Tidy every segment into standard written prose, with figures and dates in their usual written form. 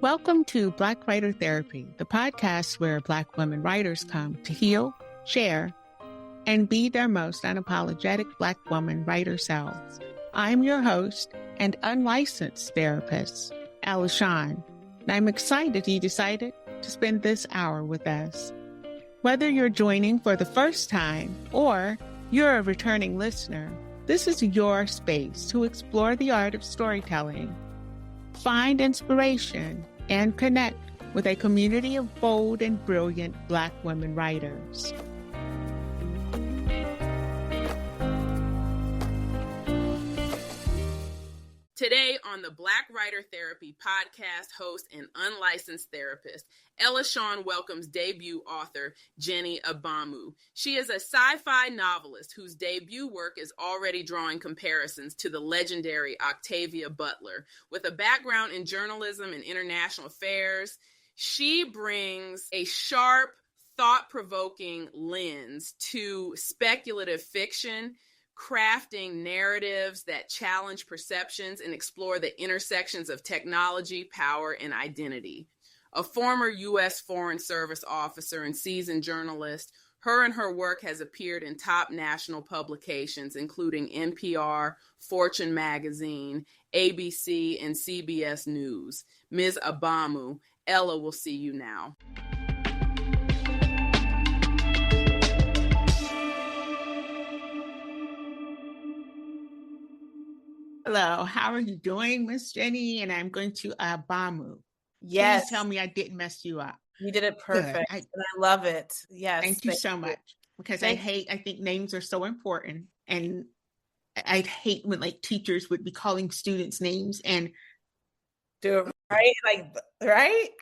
Welcome to Black Writer Therapy, the podcast where Black women writers come to heal, share, and be their most unapologetic Black woman writer selves. I'm your host and unlicensed therapist, Ella Shawn, and I'm excited you decided to spend this hour with us. Whether you're joining for the first time or you're a returning listener, this is your space to explore the art of storytelling, find inspiration, and connect with a community of bold and brilliant Black women writers. Today on the Black Writer Therapy podcast, host and unlicensed therapist, Ella Shawn welcomes debut author Jenny Abamu. She is a sci-fi novelist whose debut work is already drawing comparisons to the legendary Octavia Butler. With a background in journalism and international affairs, she brings a sharp, thought-provoking lens to speculative fiction, crafting narratives that challenge perceptions and explore the intersections of technology, power, and identity. A former U.S. Foreign Service officer and seasoned journalist, her and her work has appeared in top national publications, including NPR, Fortune magazine, ABC, and CBS News. Ms. Abamu, Ella will see you now. Hello, how are you doing, Miss Jenny? And I'm going to Abamu. Yes. Please tell me I didn't mess you up. You did it perfect. And I love it. Yes. Thank you so much. Because I think names are so important. And I'd hate when teachers would be calling students names and do it right.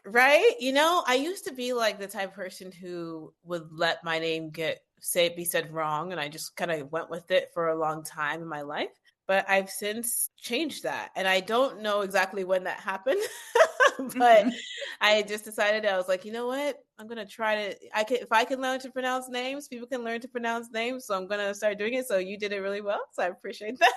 Right. You know, I used to be like the type of person who would let my name be said wrong. And I just kind of went with it for a long time in my life. But I've since changed that. And I don't know exactly when that happened, but I just decided, I was like, you know what? I'm going to try to, if I can learn to pronounce names, people can learn to pronounce names. So I'm going to start doing it. So you did it really well. So I appreciate that.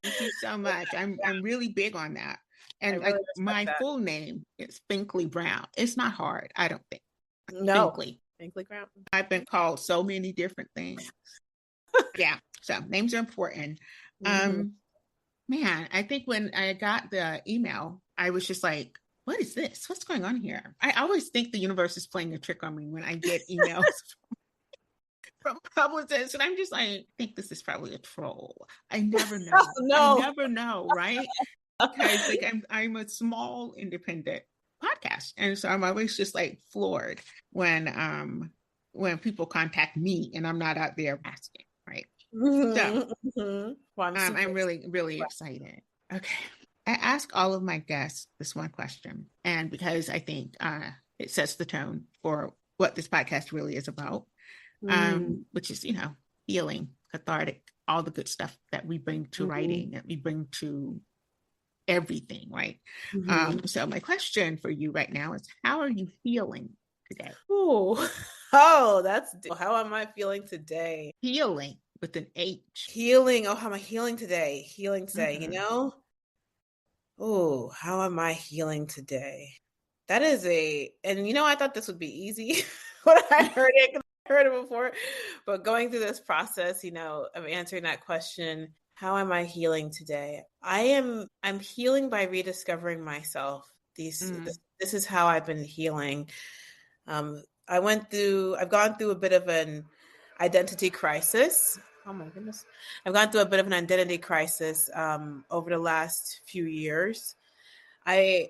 Thank you so much. I'm really big on that. And really my full name is Finkley Brown. It's not hard, I don't think. No. Finkley Brown. I've been called so many different things. Yeah. So names are important. Man, I think when I got the email, I was just like, what is this? What's going on here? I always think the universe is playing a trick on me when I get emails from publicists. And I'm just like, I think this is probably a troll. I never know. No. I never know, right? Because I'm a small independent podcast. And so I'm always just floored when people contact me and I'm not out there asking, right? So I'm really, really excited. Okay. I ask all of my guests this one question, and because I think it sets the tone for what this podcast really is about, which is, healing, cathartic, all the good stuff that we bring to writing, that we bring to everything, right? So my question for you right now is, how are you feeling today? How am I feeling today? Healing. With an H. Healing. Oh, how am I healing today? How am I healing today? That is I thought this would be easy when I heard it before, but going through this process, of answering that question, how am I healing today? I'm healing by rediscovering myself. This is how I've been healing. I've gone through a bit of an identity crisis. Oh my goodness. I've gone through a bit of an identity crisis over the last few years. I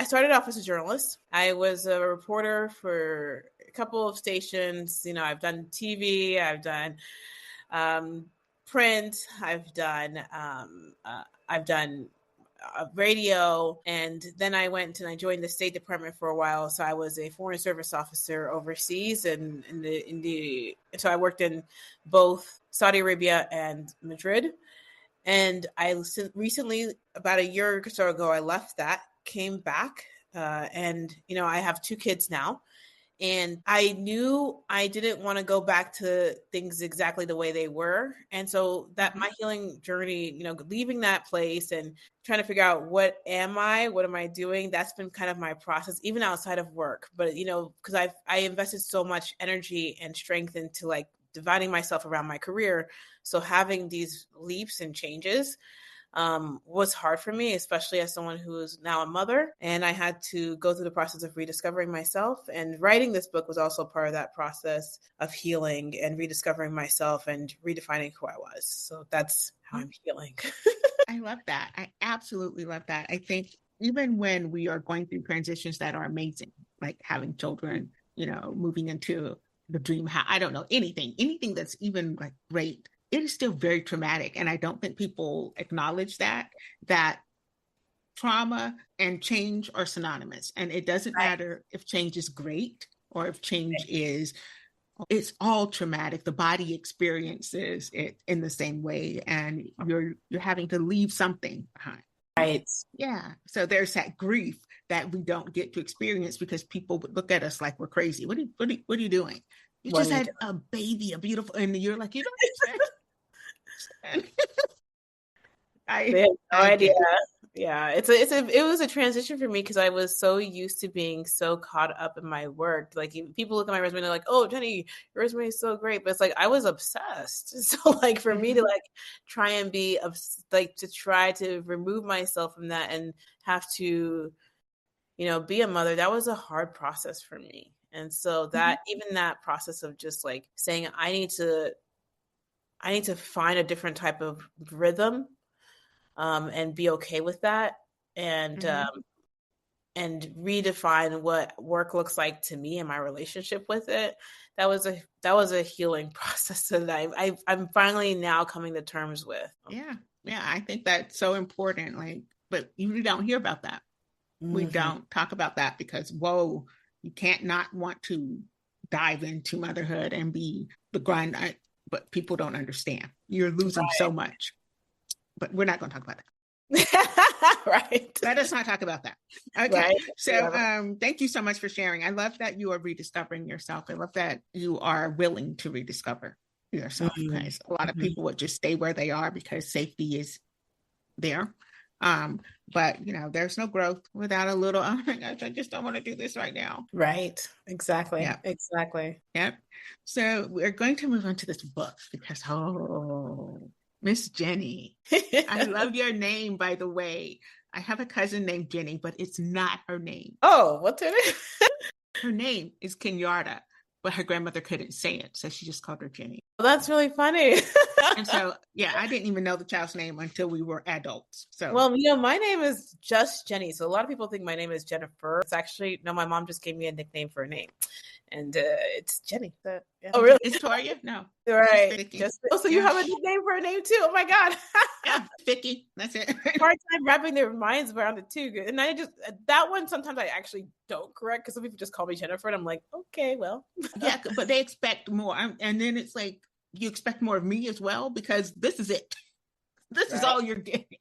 started off as a journalist. I was a reporter for a couple of stations. I've done TV, I've done print, I've done radio, and then I joined the State Department for a while. So I was a Foreign Service officer overseas, and so I worked in both Saudi Arabia and Madrid. And I recently, about a year or so ago, I left that, came back, and I have 2 kids now, And I knew I didn't want to go back to things exactly the way they were. And so that my healing journey, you know, leaving that place and trying to figure out what am I doing? That's been kind of my process, even outside of work. But, you know, because I invested so much energy and strength into like dividing myself around my career. So having these leaps and changes was hard for me, especially as someone who is now a mother. And I had to go through the process of rediscovering myself. And writing this book was also part of that process of healing and rediscovering myself and redefining who I was. So that's how I'm healing. I love that. I absolutely love that. I think even when we are going through transitions that are amazing, like having children, you know, moving into the dream house, I don't know, anything that's even like great, it is still very traumatic. And I don't think people acknowledge that trauma and change are synonymous. And it doesn't matter if change is great or if change is, it's all traumatic. The body experiences it in the same way. And you're having to leave something behind. Right. Yeah. So there's that grief that we don't get to experience because people would look at us like we're crazy. What are you doing? You just had a baby, a beautiful, and you're like, you don't understand. I have no idea. Yeah, it was a transition for me because I was so used to being so caught up in my work. Like people look at my resume and they're like, "Oh, Jenny, your resume is so great," but it's like I was obsessed. So like for me to like try and be like to try to remove myself from that and have to, you know, be a mother, that was a hard process for me. And so that even that process of just like saying I need to find a different type of rhythm. And be okay with that, and redefine what work looks like to me and my relationship with it. That was a healing process that I'm finally now coming to terms with. Yeah, I think that's so important. Like, but you don't hear about that. We don't talk about that because you can't not want to dive into motherhood and be the grind. But people don't understand. You're losing so much. But we're not going to talk about that. Right. Let us not talk about that. Okay. Right. So thank you so much for sharing. I love that you are rediscovering yourself. I love that you are willing to rediscover yourself. Because a lot of people would just stay where they are because safety is there. But you know, there's no growth without a little, oh my gosh, I just don't want to do this right now. Right. Exactly. Yeah. Exactly. Yep. So we're going to move on to this book because Miss Jenny. I love your name, by the way. I have a cousin named Jenny, but it's not her name. Oh, what's her name? Her name is Kenyatta, but her grandmother couldn't say it, so she just called her Jenny. Well, that's really funny. And so, yeah, I didn't even know the child's name until we were adults. So, well, you know, my name is just Jenny. So a lot of people think my name is Jennifer. It's actually, no, my mom just gave me a nickname for a name. And it's Jenny. Yeah. Oh, really? It's Toria? No. Right. So you have a nickname for a name too. Oh my God. Yeah, Vicky. That's it. Hard time wrapping their minds around it too. And I just, that one, sometimes I actually don't correct because some people just call me Jennifer and I'm like, okay, well. Yeah, but they expect more. And then it's like, you expect more of me as well because this is it. This is all you're getting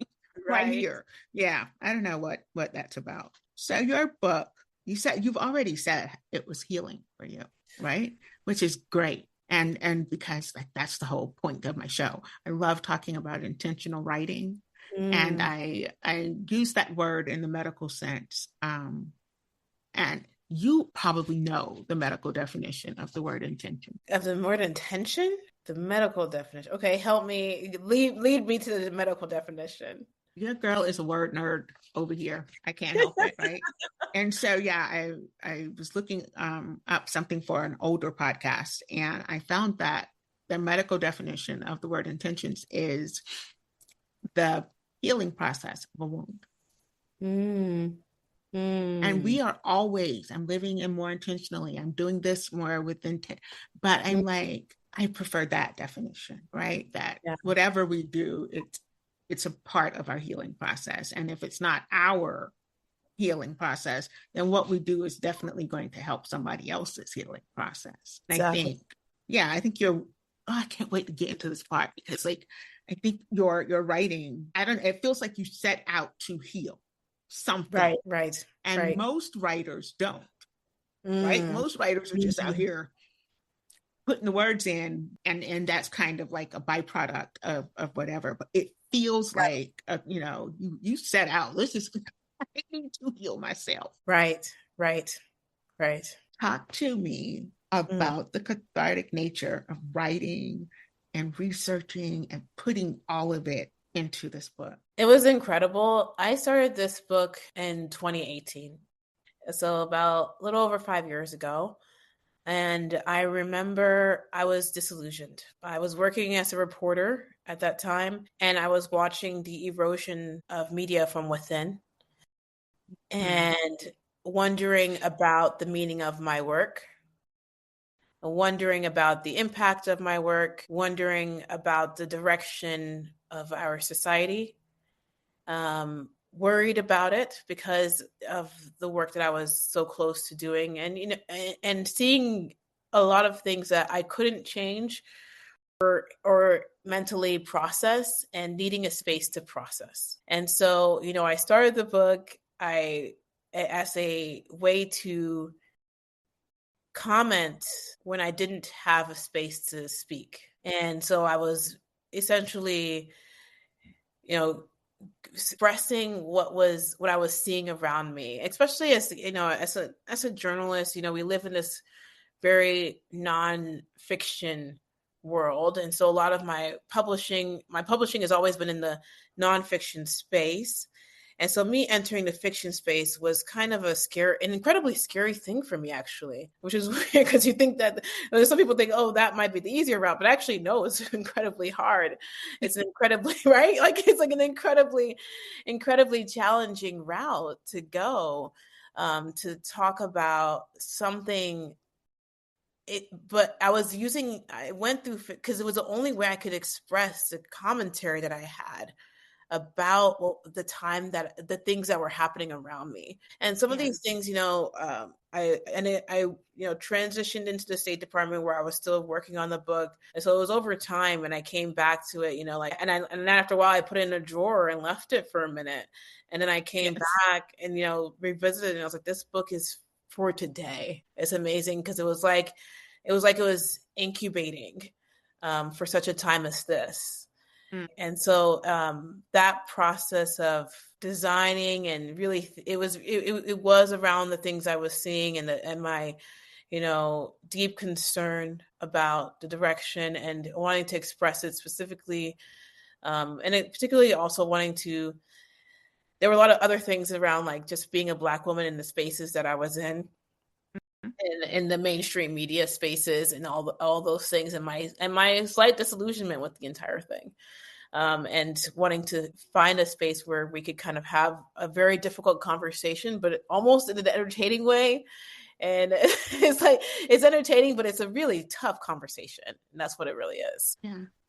right here. Yeah. I don't know what that's about. So your book, you've already said it was healing for you, right? Which is great. And because like that's the whole point of my show. I love talking about intentional writing. And I use that word in the medical sense. And you probably know the medical definition of the word intention. Of the word intention? The medical definition. Okay, help me. Lead me to the medical definition. Your girl is a word nerd over here. I can't help it, right? And so, yeah, I was looking up something for an older podcast, and I found that the medical definition of the word intentions is the healing process of a wound. And we are always, I'm living in more intentionally. I'm doing this more with intent. But I'm like, I prefer that definition, right? That whatever we do, it's a part of our healing process. And if it's not our healing process, then what we do is definitely going to help somebody else's healing process. And exactly. I think I can't wait to get into this part because like, I think your writing, it feels like you set out to heal something. Right. And most writers don't. right? Most writers are just out Mm-hmm. here putting the words in, and that's kind of like a byproduct of whatever. But it feels like you set out. This is I need to heal myself. Right. Talk to me Mm. about the cathartic nature of writing and researching and putting all of it into this book. It was incredible. I started this book in 2018, so about a little over 5 years ago. And I remember I was disillusioned. I was working as a reporter at that time, and I was watching the erosion of media from within and wondering about the meaning of my work, wondering about the impact of my work, wondering about the direction of our society, worried about it because of the work that I was so close to doing, and and seeing a lot of things that I couldn't change or mentally process, and needing a space to process. And so, I started the book as a way to comment when I didn't have a space to speak. And so I was essentially, expressing what I was seeing around me, especially as as a journalist. We live in this very non-fiction world, and so a lot of my publishing has always been in the non-fiction space. And so me entering the fiction space was kind of an incredibly scary thing for me, actually, which is weird because you think that some people think, oh, that might be the easier route, but actually, no, it's incredibly hard. It's incredibly, right? Like it's like an incredibly challenging route to go, to talk about something. But I went through, because it was the only way I could express the commentary that I had about the things that were happening around me. And some of these things, I transitioned into the State Department, where I was still working on the book. And so it was over time, and I came back to it, and then after a while I put it in a drawer and left it for a minute. And then I came back and, revisited it, and I was like, this book is for today. It's amazing, because it was like it was incubating for such a time as this. And so that process of designing, and really it was around the things I was seeing, and my deep concern about the direction, and wanting to express it specifically, and it particularly also there were a lot of other things around, like just being a Black woman in the spaces that I was in the mainstream media spaces, and all those things, and my slight disillusionment with the entire thing. And wanting to find a space where we could kind of have a very difficult conversation, but almost in an entertaining way. And it's entertaining, but it's a really tough conversation. And that's what it really is.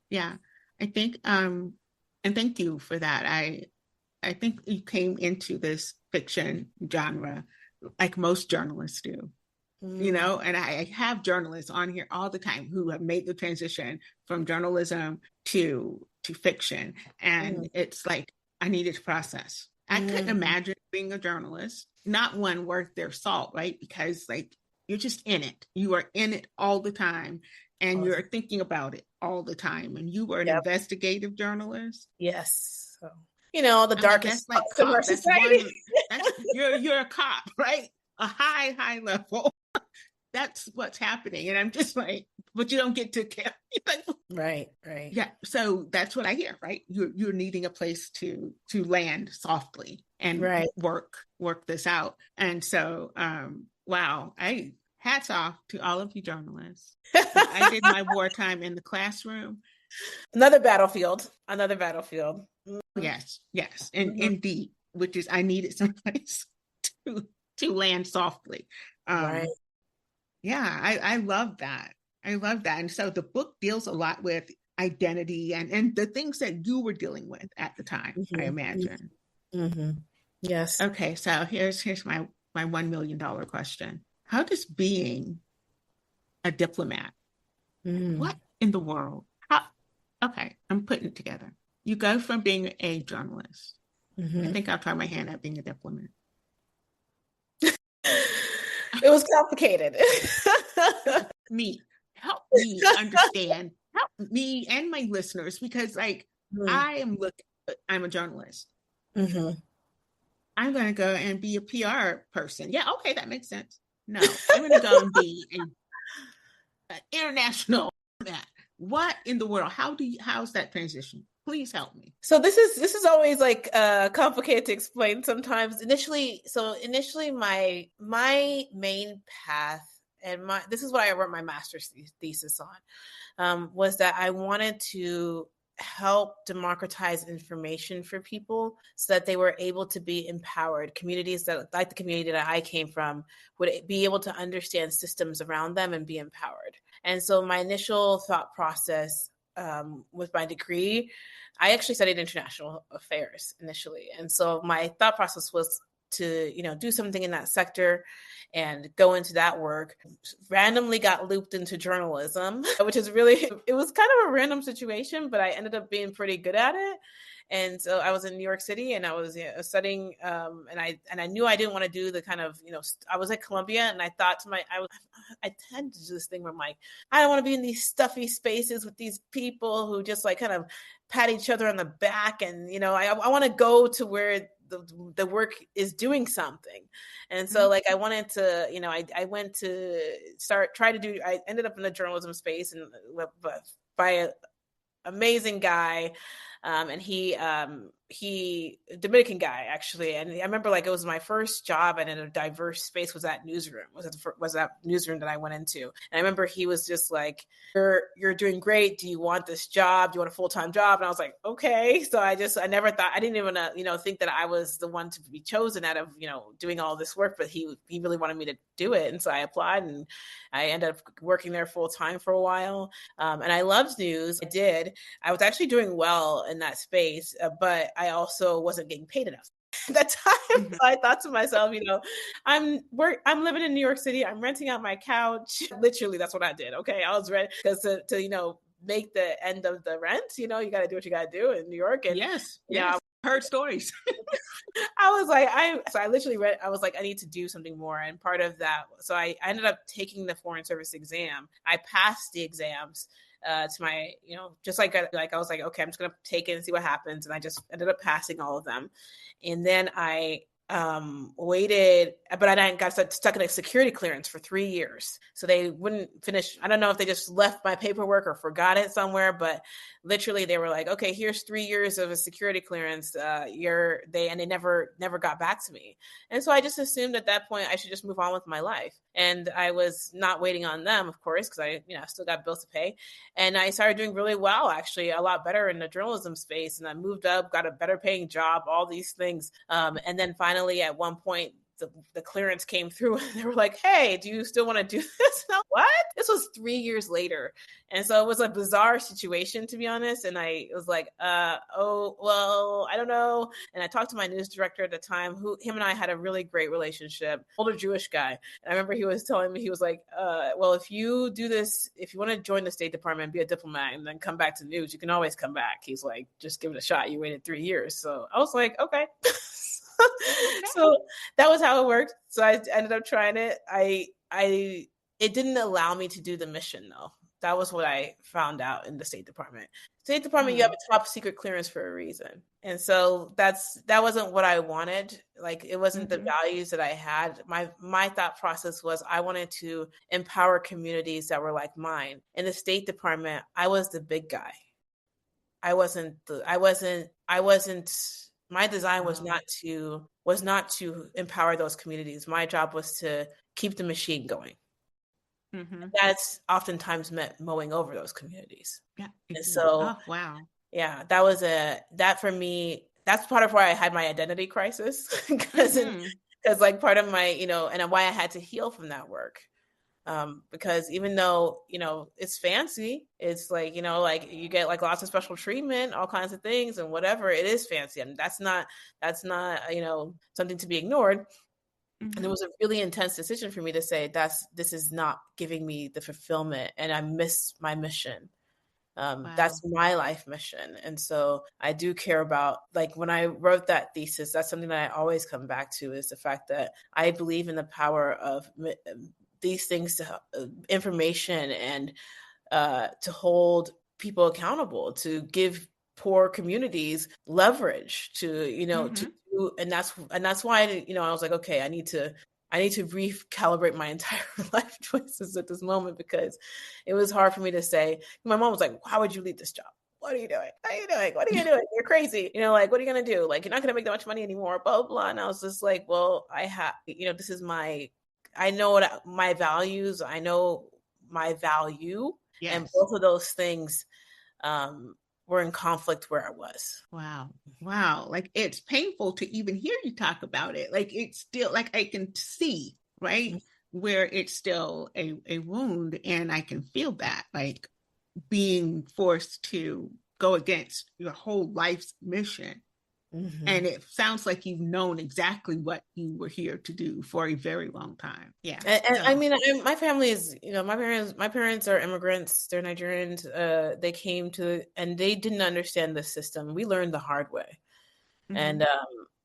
Yeah. I think, and thank you for that. I think you came into this fiction genre like most journalists do. And I have journalists on here all the time who have made the transition from journalism to fiction. And it's like, I needed to process. I couldn't imagine being a journalist, not one worth their salt, right? Because like, you're just in it. You are in it all the time, and you're thinking about it all the time. And you were an investigative journalist. Yes. So, the darkest that's like cop. You're a cop, right? A high level. That's what's happening. And I'm just like, but you don't get to care. Right. Yeah. So that's what I hear, right? You're needing a place to land softly and work this out. And so, wow, hats off to all of you journalists. I did my wartime in the classroom. Another battlefield. Yes. And indeed, which is, I needed someplace to land softly. Right. Yeah, I love that. And so the book deals a lot with identity and the things that you were dealing with at the time, I imagine. Yes. Okay, so here's my $1 million question. How does being a diplomat, what in the world? Okay, I'm putting it together. You go from being a journalist. I think I'll try my hand at being a diplomat. It was complicated. Help me understand, help me and my listeners, because like I'm a journalist. Mm-hmm. I'm going to go and be a PR person. Yeah, okay, that makes sense. No, I'm going to go and be an international. What in the world? How's that transition? Please help me. So this is always like complicated to explain sometimes. Initially my main path, and this is what I wrote my master's thesis on, was that I wanted to help democratize information for people so that they were able to be empowered. Communities that, like the community that I came from, would be able to understand systems around them and be empowered. And so my initial thought process with my degree, I actually studied international affairs initially. And so my thought process was to, do something in that sector and go into that work. Randomly got looped into journalism, which is really, it was kind of a random situation, but I ended up being pretty good at it. And so I was in New York City and I was studying, and I knew I didn't want to do the kind of, I was at Columbia and I thought to I tend to do this thing where I'm like, I don't want to be in these stuffy spaces with these people who just like kind of pat each other on the back. And, I want to go to where the work is doing something. And so like, I wanted to, I went to I ended up in the journalism space and by an amazing guy. And he Dominican guy actually. And I remember like it was my first job and in a diverse space was that newsroom, was that newsroom that I went into. And I remember he was just like, you're doing great. Do you want this job? Do you want a full-time job? And I was like, okay. So I never thought, I didn't even, think that I was the one to be chosen out of, doing all this work, but he really wanted me to do it. And so I applied and I ended up working there full-time for a while. And I loved news. I was actually doing well in that space, but I also wasn't getting paid enough at that time. So I thought to myself, I'm living in New York City. I'm renting out my couch. Literally, that's what I did. Okay, I was ready because to make the end of the rent. You got to do what you got to do in New York. And yes, I heard stories. I was like, I literally read. I was like, I need to do something more. And part of that, so I ended up taking the Foreign Service exam. I passed the exams. To my, just like I was like, okay, I'm just going to take it and see what happens. And I just ended up passing all of them. And then I waited, but I got stuck in a security clearance for 3 years. So they wouldn't finish. I don't know if they just left my paperwork or forgot it somewhere, but literally they were like, okay, here's 3 years of a security clearance. They never got back to me. And so I just assumed at that point I should just move on with my life. And I was not waiting on them, of course, because I still got bills to pay. And I started doing really well, actually, a lot better in the journalism space. And I moved up, got a better paying job, all these things. And then finally, at one point, the clearance came through and they were like, hey, do you still want to do this? And what? This was 3 years later. And so it was a bizarre situation, to be honest. And I was like, oh, well, I don't know. And I talked to my news director at the time, him and I had a really great relationship, older Jewish guy. And I remember he was telling me, he was like, well, if you do this, if you want to join the State Department, be a diplomat and then come back to news, you can always come back. He's like, just give it a shot. You waited 3 years. So I was like, okay. So that was how it worked. So I ended up trying it. It didn't allow me to do the mission though. That was what I found out in the State Department. State Department, you have a top secret clearance for a reason. And so that wasn't what I wanted. Like it wasn't the values that I had. My thought process was I wanted to empower communities that were like mine. In the State Department, I was the big guy. My design was not to empower those communities. My job was to keep the machine going. That's oftentimes meant mowing over those communities. Yeah. And so, wow. Yeah, that for me, that's part of why I had my identity crisis because like part of my, and why I had to heal from that work. Because even though, it's fancy, it's like, like you get like lots of special treatment, all kinds of things and whatever, it is fancy. And that's not, something to be ignored. And it was a really intense decision for me to say, this is not giving me the fulfillment and I miss my mission. Wow. That's my life mission. And so I do care about, like, when I wrote that thesis, that's something that I always come back to, is the fact that I believe in the power of these things, to information, and to hold people accountable, to give poor communities leverage to, you know, to do, and that's why, you know, I was like, okay, I need to recalibrate my entire life choices at this moment, because it was hard for me to say. My mom was like, how would you leave this job? What are you doing? What are you doing? What are you doing? You're crazy. You know, like, what are you going to do? Like, you're not going to make that much money anymore, blah, blah, blah. And I was just like, well, you know, this is I know what my values, I know my value. Yes. And both of those things were in conflict where I was. Wow. Like, it's painful to even hear you talk about it. Like, it's still, like, I can see, right, where it's still a wound, and I can feel that, like, being forced to go against your whole life's mission. And it sounds like you've known exactly what you were here to do for a very long time. Yeah. And I mean, my family is, you know, my parents are immigrants. They're Nigerians. They came and they didn't understand the system. We learned the hard way. And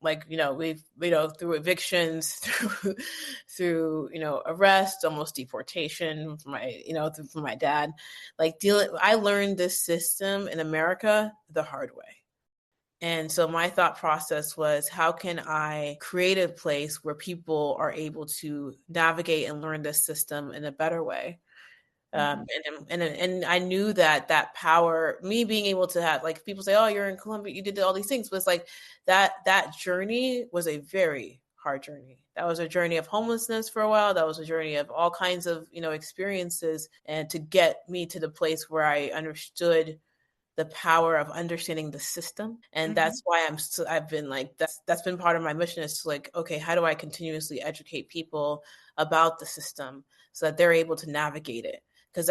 like, you know, we've, you know, through evictions, through, you know, arrest, almost deportation from my dad, like, I learned this system in America the hard way. And so my thought process was, how can I create a place where people are able to navigate and learn this system in a better way? And I knew that power, me being able to have, like, people say, oh, you're in Colombia, you did all these things, but it's like that journey was a very hard journey. That was a journey of homelessness for a while. That was a journey of all kinds of, you know, experiences, and to get me to the place where I understood the power of understanding the system. And that's why I've been like, that's been part of my mission, is to, like, okay, how do I continuously educate people about the system so that they're able to navigate it? Because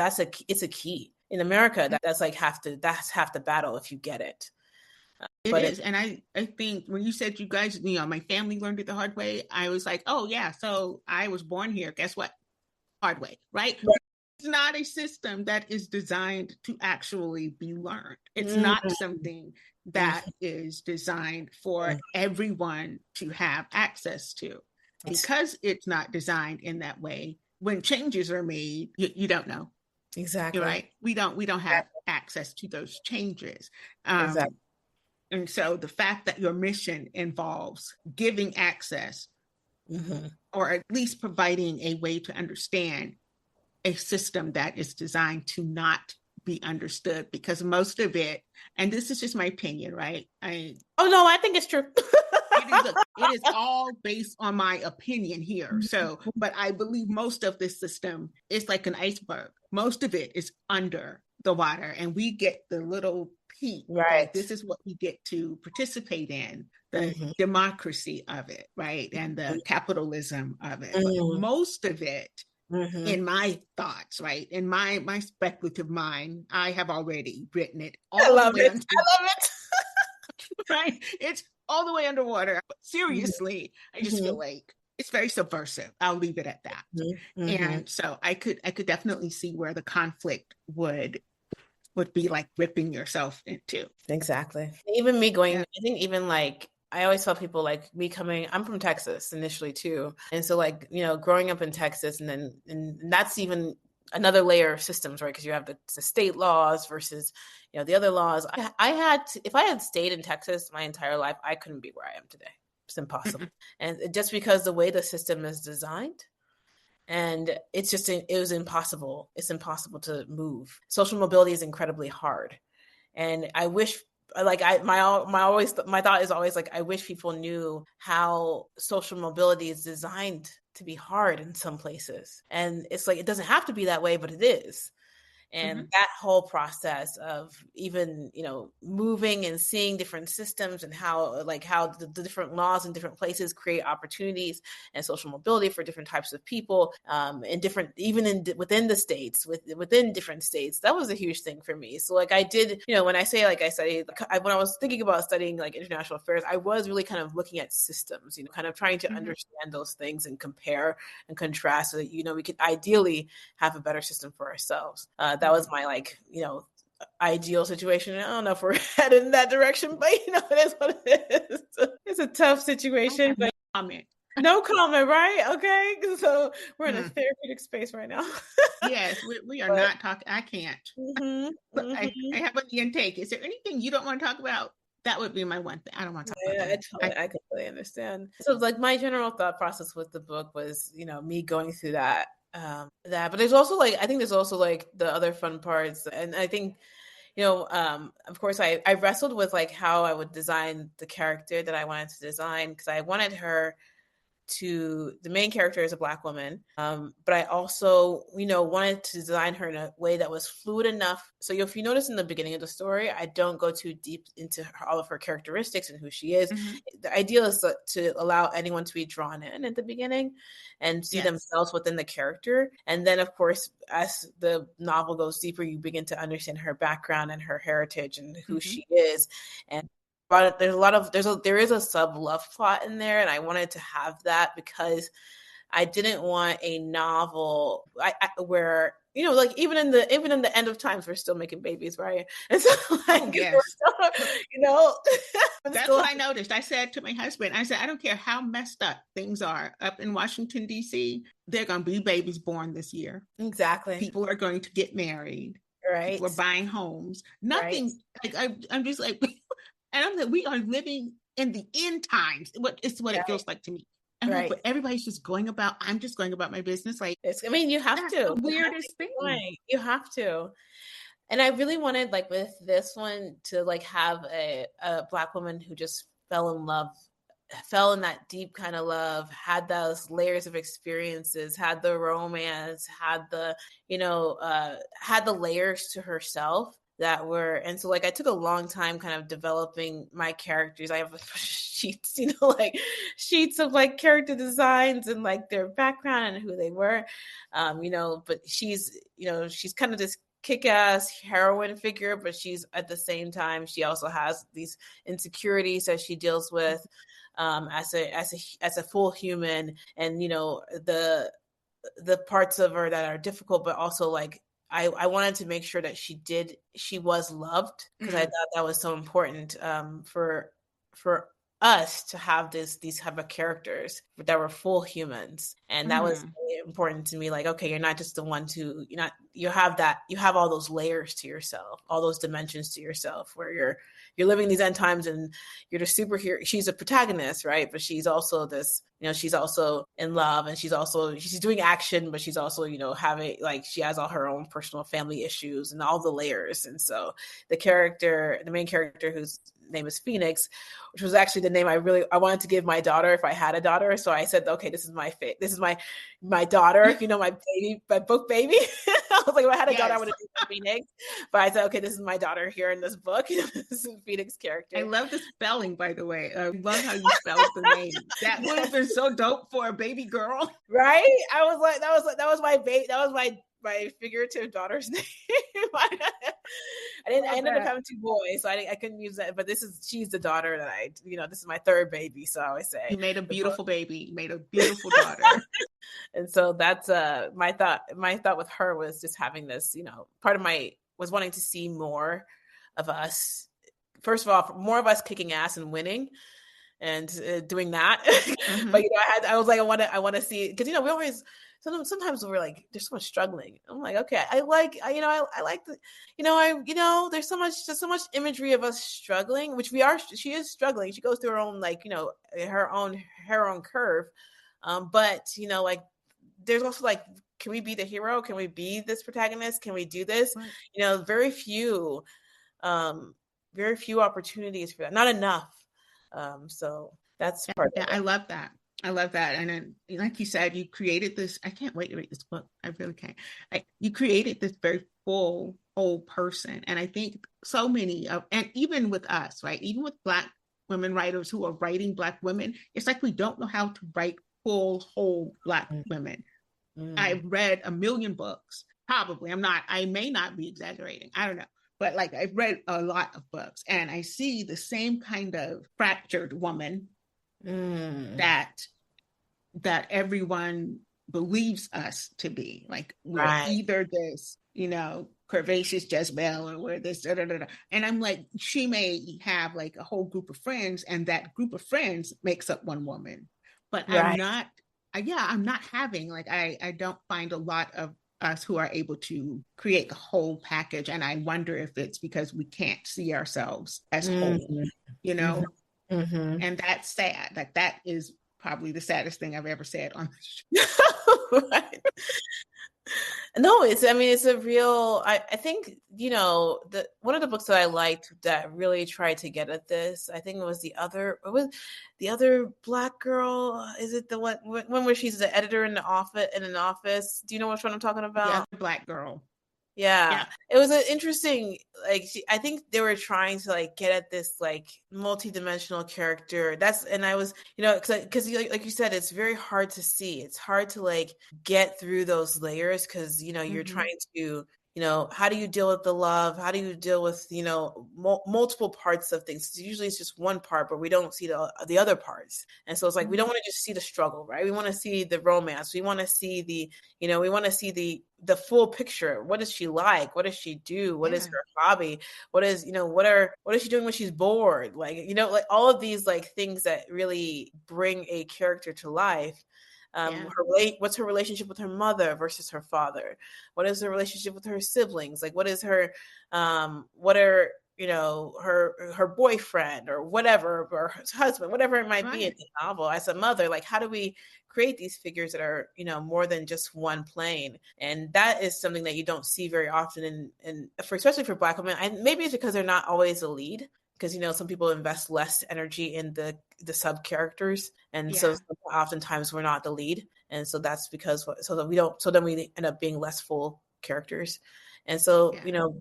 it's a key in America. That's half the battle if you get it. It is. And I think when you said you guys, you know, my family learned it the hard way, I was like, oh yeah, so I was born here. Guess what? Hard way, right? It's not a system that is designed to actually be learned. It's not something that is designed for everyone to have access to. Because it's not designed in that way, when changes are made, you don't know. Exactly. Right? We don't have access to those changes. Exactly. And so the fact that your mission involves giving access, or at least providing a way to understand a system that is designed to not be understood, because most of it, and this is just my opinion, right? I think it's true. It is all based on my opinion here. So, but I believe most of this system is like an iceberg. Most of it is under the water, and we get the little peek. Right. This is what we get to participate in, the democracy of it, right? And the capitalism of it. But most of it, in my thoughts, right, in my speculative mind, I have already written it all I love the way it. I love it. Right? It's all the way underwater. But seriously, I just feel like it's very subversive. I'll leave it at that. And so I could definitely see where the conflict would be like ripping yourself into. Exactly. Even me going, I think even like, I always tell people, like, I'm from Texas initially too. And so, like, you know, growing up in Texas, and that's even another layer of systems, right? Because you have the state laws versus, you know, the other laws. If I had stayed in Texas my entire life, I couldn't be where I am today. It's impossible. And just because the way the system is designed, and it was impossible. It's impossible to move. Social mobility is incredibly hard. And I wish, like, my thought is always like, I wish people knew how social mobility is designed to be hard in some places. And it's like, it doesn't have to be that way, but it is. And that whole process of even, you know, moving and seeing different systems, and how the different laws in different places create opportunities and social mobility for different types of people, in different, even within the states, within different states. That was a huge thing for me. So, like, I did, you know, when I say, like, I studied, when I was thinking about studying, like, international affairs, I was really kind of looking at systems, you know, kind of trying to understand those things and compare and contrast, so that, you know, we could ideally have a better system for ourselves. That was my, like, you know, ideal situation. I don't know if we're headed in that direction, but you know, it is what it is. It's a tough situation, but no comment. No comment, right? Okay, so we're in a therapeutic space right now. Yes, we are not talking. I can't. I have an intake. Is there anything you don't want to talk about? That would be my one thing. I don't want to talk about that. I completely understand. So like my general thought process with the book was, you know, me going through that, but there's also like, I think there's also like the other fun parts. And I think, you know, of course I wrestled with like how I would design the character that I wanted to design, because I wanted her to, the main character is a Black woman, but I also, you know, wanted to design her in a way that was fluid enough. So if you notice in the beginning of the story, I don't go too deep into all of her characteristics and who she is. The idea is to allow anyone to be drawn in at the beginning and see themselves within the character. And then, of course, as the novel goes deeper, you begin to understand her background and her heritage and who she is. And there is a sub love plot in there, and I wanted to have that because I didn't want a novel where, you know, like even in the end of times, we're still making babies, right? And so like, yes. still, you know, that's what I noticed. I said to my husband, I said, I don't care how messed up things are up in Washington, D.C., there are going to be babies born this year. Exactly. People are going to get married. Right. People are buying homes. Nothing, like I'm just like, and I'm like, we are living in the end times. It's what it feels like to me. And like, but everybody's just going about, I'm just going about my business. Like, I mean, you have to. The weirdest thing. You have to. And I really wanted, like with this one, to like have a Black woman who just fell in that deep kind of love, had those layers of experiences, had the romance, had the, you know, had the layers to herself that were, and so like I took a long time kind of developing my characters. I have sheets, you know, like sheets of like character designs and like their background and who they were, you know, but she's, you know, she's kind of this kick-ass heroine figure, but she's at the same time, she also has these insecurities that she deals with as a full human. And, you know, the parts of her that are difficult, but also like I wanted to make sure that she was loved, because I thought that was so important for us to have these type of characters that were full humans. And that was really important to me. Like, okay, you're not just the one to, you have all those layers to yourself, all those dimensions to yourself, where you're living these end times and you're the superhero. She's a protagonist, right? But she's also this, you know, she's also in love, and she's doing action, but she's also, you know, having, like, she has all her own personal family issues and all the layers. And so the main character, whose name is Phoenix, which was actually the name I wanted to give my daughter if I had a daughter. So I said, okay, this is my daughter, you know, my baby, my book baby. I was like, if I had a daughter, I would have named Phoenix. But I said, okay, this is my daughter here in this book. This is Phoenix character. I love the spelling, by the way. I love how you spelled the name. That would have been so dope for a baby girl, right? I was like, that was my baby. That was my figurative daughter's name. I ended up having two boys, so I couldn't use that. But she's the daughter that this is my third baby. So I always say, you made a beautiful baby. You made a beautiful daughter. And so that's my thought. My thought with her was just having this, you know, was wanting to see more of us. First of all, more of us kicking ass and winning, and doing that. But you know, I was like, I want to see, because, you know, we always. Sometimes we're like, there's so much struggling. I'm like, okay, I like the, there's so much imagery of us struggling, which she is struggling. She goes through her own, like, you know, her own curve. But, you know, like, there's also like, can we be the hero? Can we be this protagonist? Can we do this? Right. You know, very few opportunities for that. Not enough. So that's part of it. I love that. I love that. And then, like you said, you created this. I can't wait to read this book. I really can't. You created this very full, whole person. And I think so many and even with us, right? Even with Black women writers who are writing Black women, it's like we don't know how to write full, whole Black women. I've read a million books. Probably. I may not be exaggerating. I don't know. But like, I've read a lot of books, and I see the same kind of fractured woman that everyone believes us to be. Like, we're either this, you know, curvaceous Jezebel, or where this, da, da, da, da. And I'm like, she may have like a whole group of friends, and that group of friends makes up one woman. But I'm not, I'm not having, like, I don't find a lot of us who are able to create the whole package. And I wonder if it's because we can't see ourselves as whole, you know? Mm-hmm. And that's sad. Like, that is probably the saddest thing I've ever said on the show. Right. No, it's a real, I think, one of the books that I liked that really tried to get at this, I think it was the other Black girl. Is it the one where she's the editor in an office? Do you know which one I'm talking about? Yeah, Black girl. Yeah. It was an interesting, I think they were trying to like get at this like multi-dimensional character. And I was, because like you said, it's very hard to see. It's hard to like get through those layers because, you're trying to, how do you deal with the love? How do you deal with, multiple parts of things? Usually it's just one part, but we don't see the other parts. And so it's like, we don't want to just see the struggle, right? We want to see the romance. We want to see the full picture. What is she like? What does she do? What is her hobby? What is, what is she doing when she's bored? Like, like all of these like things that really bring a character to life. What's her relationship with her mother versus her father? What is her relationship with her siblings? Like, what is her, what are, her boyfriend or whatever, or her husband, whatever it might be in the novel. As a mother, like, how do we create these figures that are, more than just one plane? And that is something that you don't see very often especially for Black women. Maybe it's because they're not always the lead. Because, some people invest less energy in the sub characters. And so oftentimes we're not the lead. And so that's because, then we end up being less full characters. And so,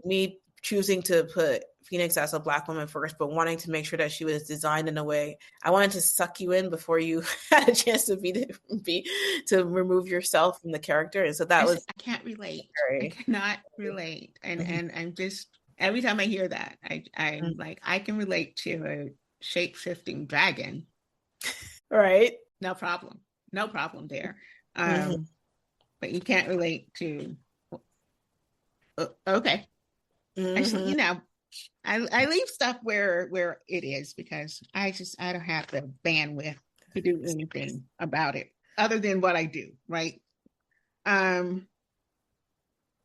me choosing to put Phoenix as a Black woman first, but wanting to make sure that she was designed in a way, I wanted to suck you in before you had a chance to remove yourself from the character. And so I can't relate. I cannot relate. And I'm just, every time I hear that, I'm like, I can relate to a shape-shifting dragon. Right. No problem there. But you can't relate to, okay. Actually, I leave stuff where it is, because I don't have the bandwidth to do anything about it other than what I do, right?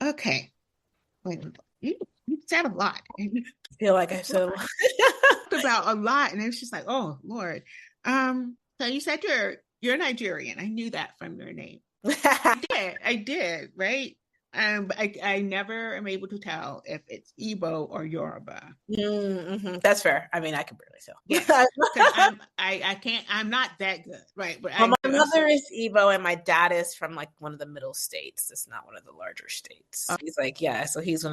Okay. Wait, you said a lot. I feel like I said a lot. About a lot, and it's just like, oh Lord. So you said you're Nigerian. I knew that from your name. I did, right? I never am able to tell if it's Igbo or Yoruba. That's fair. I mean, I can barely tell. Yeah, I can't. I'm not that good, right? But my mother is Igbo, and my dad is from like one of the middle states. It's not one of the larger states. He's like, so he's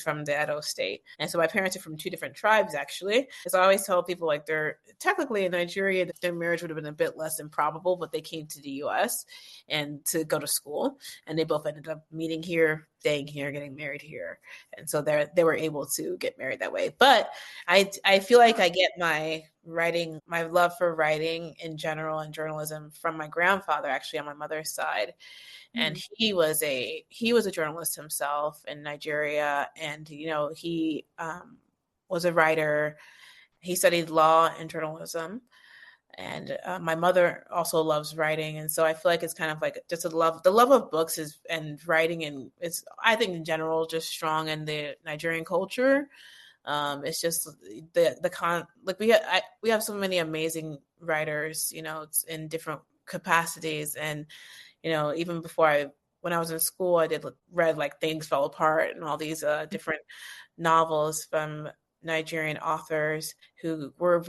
from the Edo state, and so my parents are from two different tribes actually. So I always tell people like they're technically in Nigeria, their marriage would have been a bit less improbable, but they came to the U.S. and to go to school, and they both ended up meeting here, staying here, getting married here, and so they were able to get married that way. But I feel like I get my love for writing in general and journalism from my grandfather, actually on my mother's side, and he was a journalist himself in Nigeria, and he was a writer. He studied law and journalism. And my mother also loves writing, and so I feel like it's kind of like just the love of books and writing, and it's, I think in general, just strong in the Nigerian culture. It's just we have so many amazing writers, in different capacities, and even before when I was in school, I read like Things Fell Apart and all these different novels from Nigerian authors who were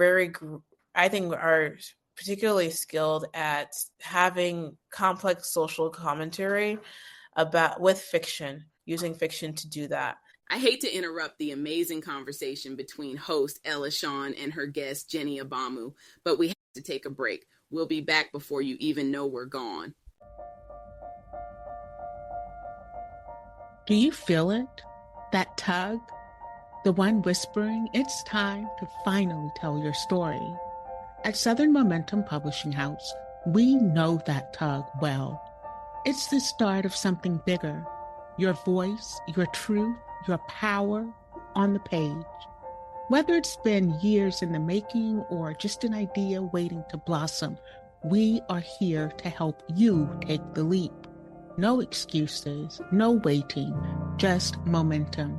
I think are particularly skilled at having complex social commentary with fiction, using fiction to do that. I hate to interrupt the amazing conversation between host Ella Shawn and her guest Jenny Abamu, but we have to take a break. We'll be back before you even know we're gone. Do you feel it? That tug? The one whispering, it's time to finally tell your story. At Southern Momentum Publishing House, we know that tug well. It's the start of something bigger. Your voice, your truth, your power on the page. Whether it's been years in the making or just an idea waiting to blossom, we are here to help you take the leap. No excuses, no waiting, just momentum.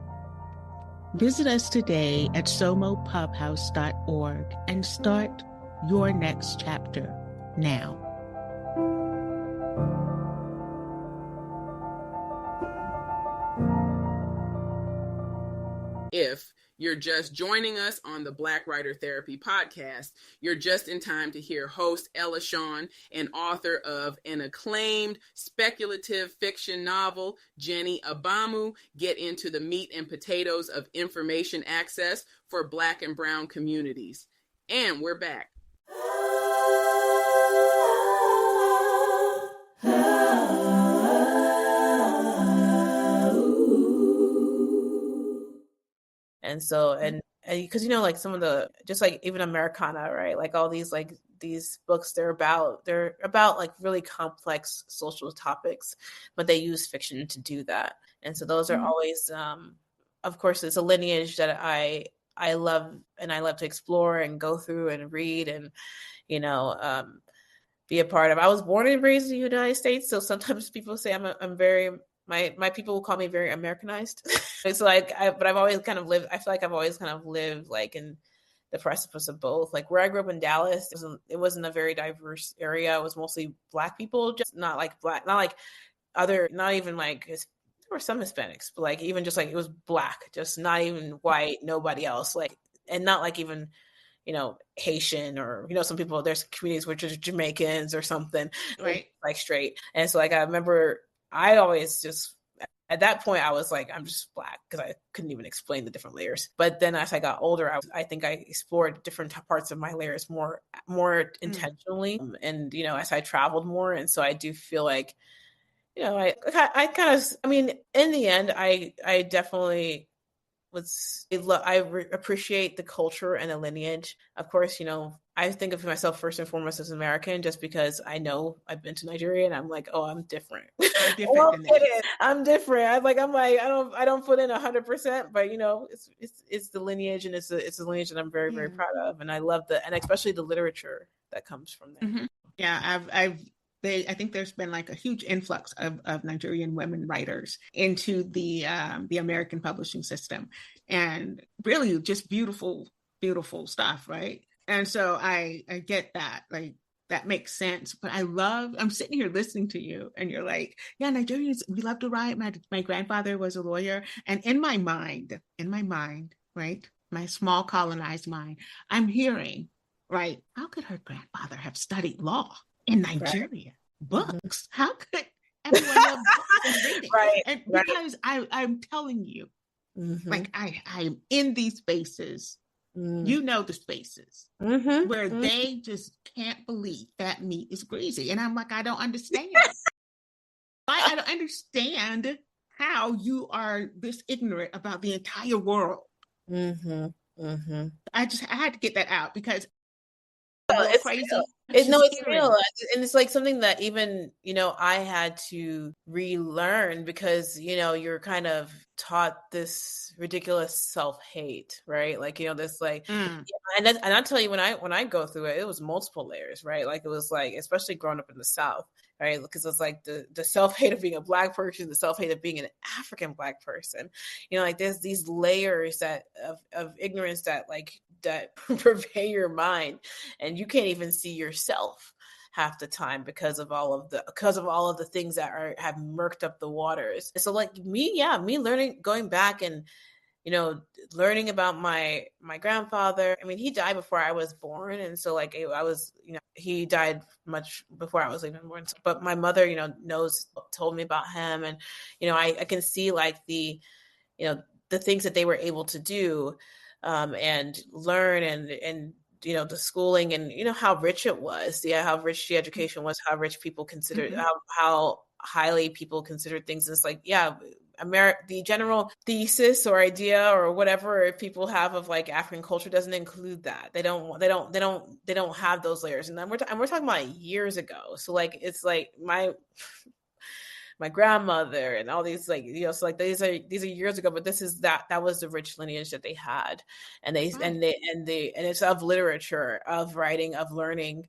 Visit us today at somopubhouse.org and start your next chapter now. If you're just joining us on the Black Writer Therapy podcast, you're just in time to hear host Ella Shawn and author of an acclaimed speculative fiction novel, Jenny Abamu, get into the meat and potatoes of information access for Black and Brown communities. And we're back. And so, and because, you know, like some of the, just like even Americana, right? Like all these, like these books, they're about like really complex social topics, but they use fiction to do that. And so those are always, of course, it's a lineage that I love, and I love to explore and go through and read and, you know, be a part of. I was born and raised in the United States. So sometimes people say I'm very, my people will call me very Americanized. It's like, but I've always kind of lived, I feel like I've always kind of lived like in the precipice of both. Like where I grew up in Dallas, it wasn't a very diverse area. It was mostly Black people, just not like Black, not like other, not even like, there were some Hispanics, but like even just like it was Black, just not even white, nobody else. Like, and not like even, you know, Haitian or, you know, some people, there's communities which are Jamaicans or something, right? Like straight. And so like, I remember I always just, at that point, I was like, I'm just Black because I couldn't even explain the different layers. But then as I got older, I think I explored different parts of my layers more intentionally. And, you know, as I traveled more. And so I do feel like, you know, I kind of, I mean, in the end, I definitely appreciate the culture and the lineage. Of course, you know, I think of myself first and foremost as American, just because I know I've been to Nigeria and I'm like, oh, I'm different. I'm different. I'm different. I don't put in 100%, but you know, it's the lineage, and it's a lineage that I'm very, very proud of. And I love and especially the literature that comes from there. Mm-hmm. Yeah. I think there's been like a huge influx of Nigerian women writers into the American publishing system, and really just beautiful, beautiful stuff, right? And so I get that, like that makes sense. But I'm sitting here listening to you, and you're like, yeah, Nigerians, we love to write. My grandfather was a lawyer, and in my mind, right, my small colonized mind, I'm hearing, right, how could her grandfather have studied law in Nigeria? Right. Books. Mm-hmm. How could everyone know books and reading? Right. And because I'm telling you, like I'm in these spaces, you know, the spaces where they just can't believe that meat is greasy. And I'm like, I don't understand. I don't understand how you are this ignorant about the entire world. I had to get that out because it's crazy. It's real. And it's like something that even, you know, I had to relearn because, you know, you're kind of taught this ridiculous self-hate, right? Like, you know, this like, and I'll tell you, when I go through it, it was multiple layers, right? Like it was like, especially growing up in the South, right? Because it's like the self-hate of being a Black person, the self-hate of being an African Black person, you know, like there's these layers of ignorance that pervade your mind, and you can't even see yourself half the time because of all of the things that have murked up the waters. So like me learning, going back and, you know, learning about my grandfather. I mean, he died before I was born. And so like I was, you know, he died much before I was even born. But my mother, you know, told me about him. And, you know, I can see like the, you know, the things that they were able to do and learn and, you know, the schooling and, you know, how rich it was. Yeah. How rich the education was, how rich people considered, how highly people considered things. And it's like, yeah, the general thesis or idea or whatever people have of like African culture doesn't include that. They don't have those layers. And then we're talking about years ago. So like, it's like my grandmother and all these like, so like these are years ago, but that was the rich lineage that they had. And and it's of literature, of writing, of learning.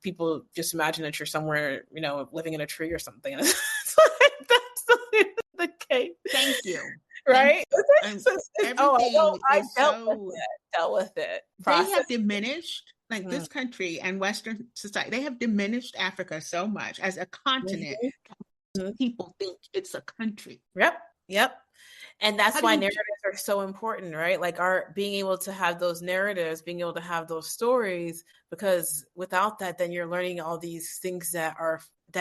People just imagine that you're somewhere, living in a tree or something. It's like, that's not the case. Thank you. Right? I dealt with it. They have diminished, like this country and Western society, they have diminished Africa so much as a continent. Mm-hmm. People think it's a country. Yep. And that's why narratives are so important, right? Like being able to have those narratives, being able to have those stories, because without that, then you're learning all these things that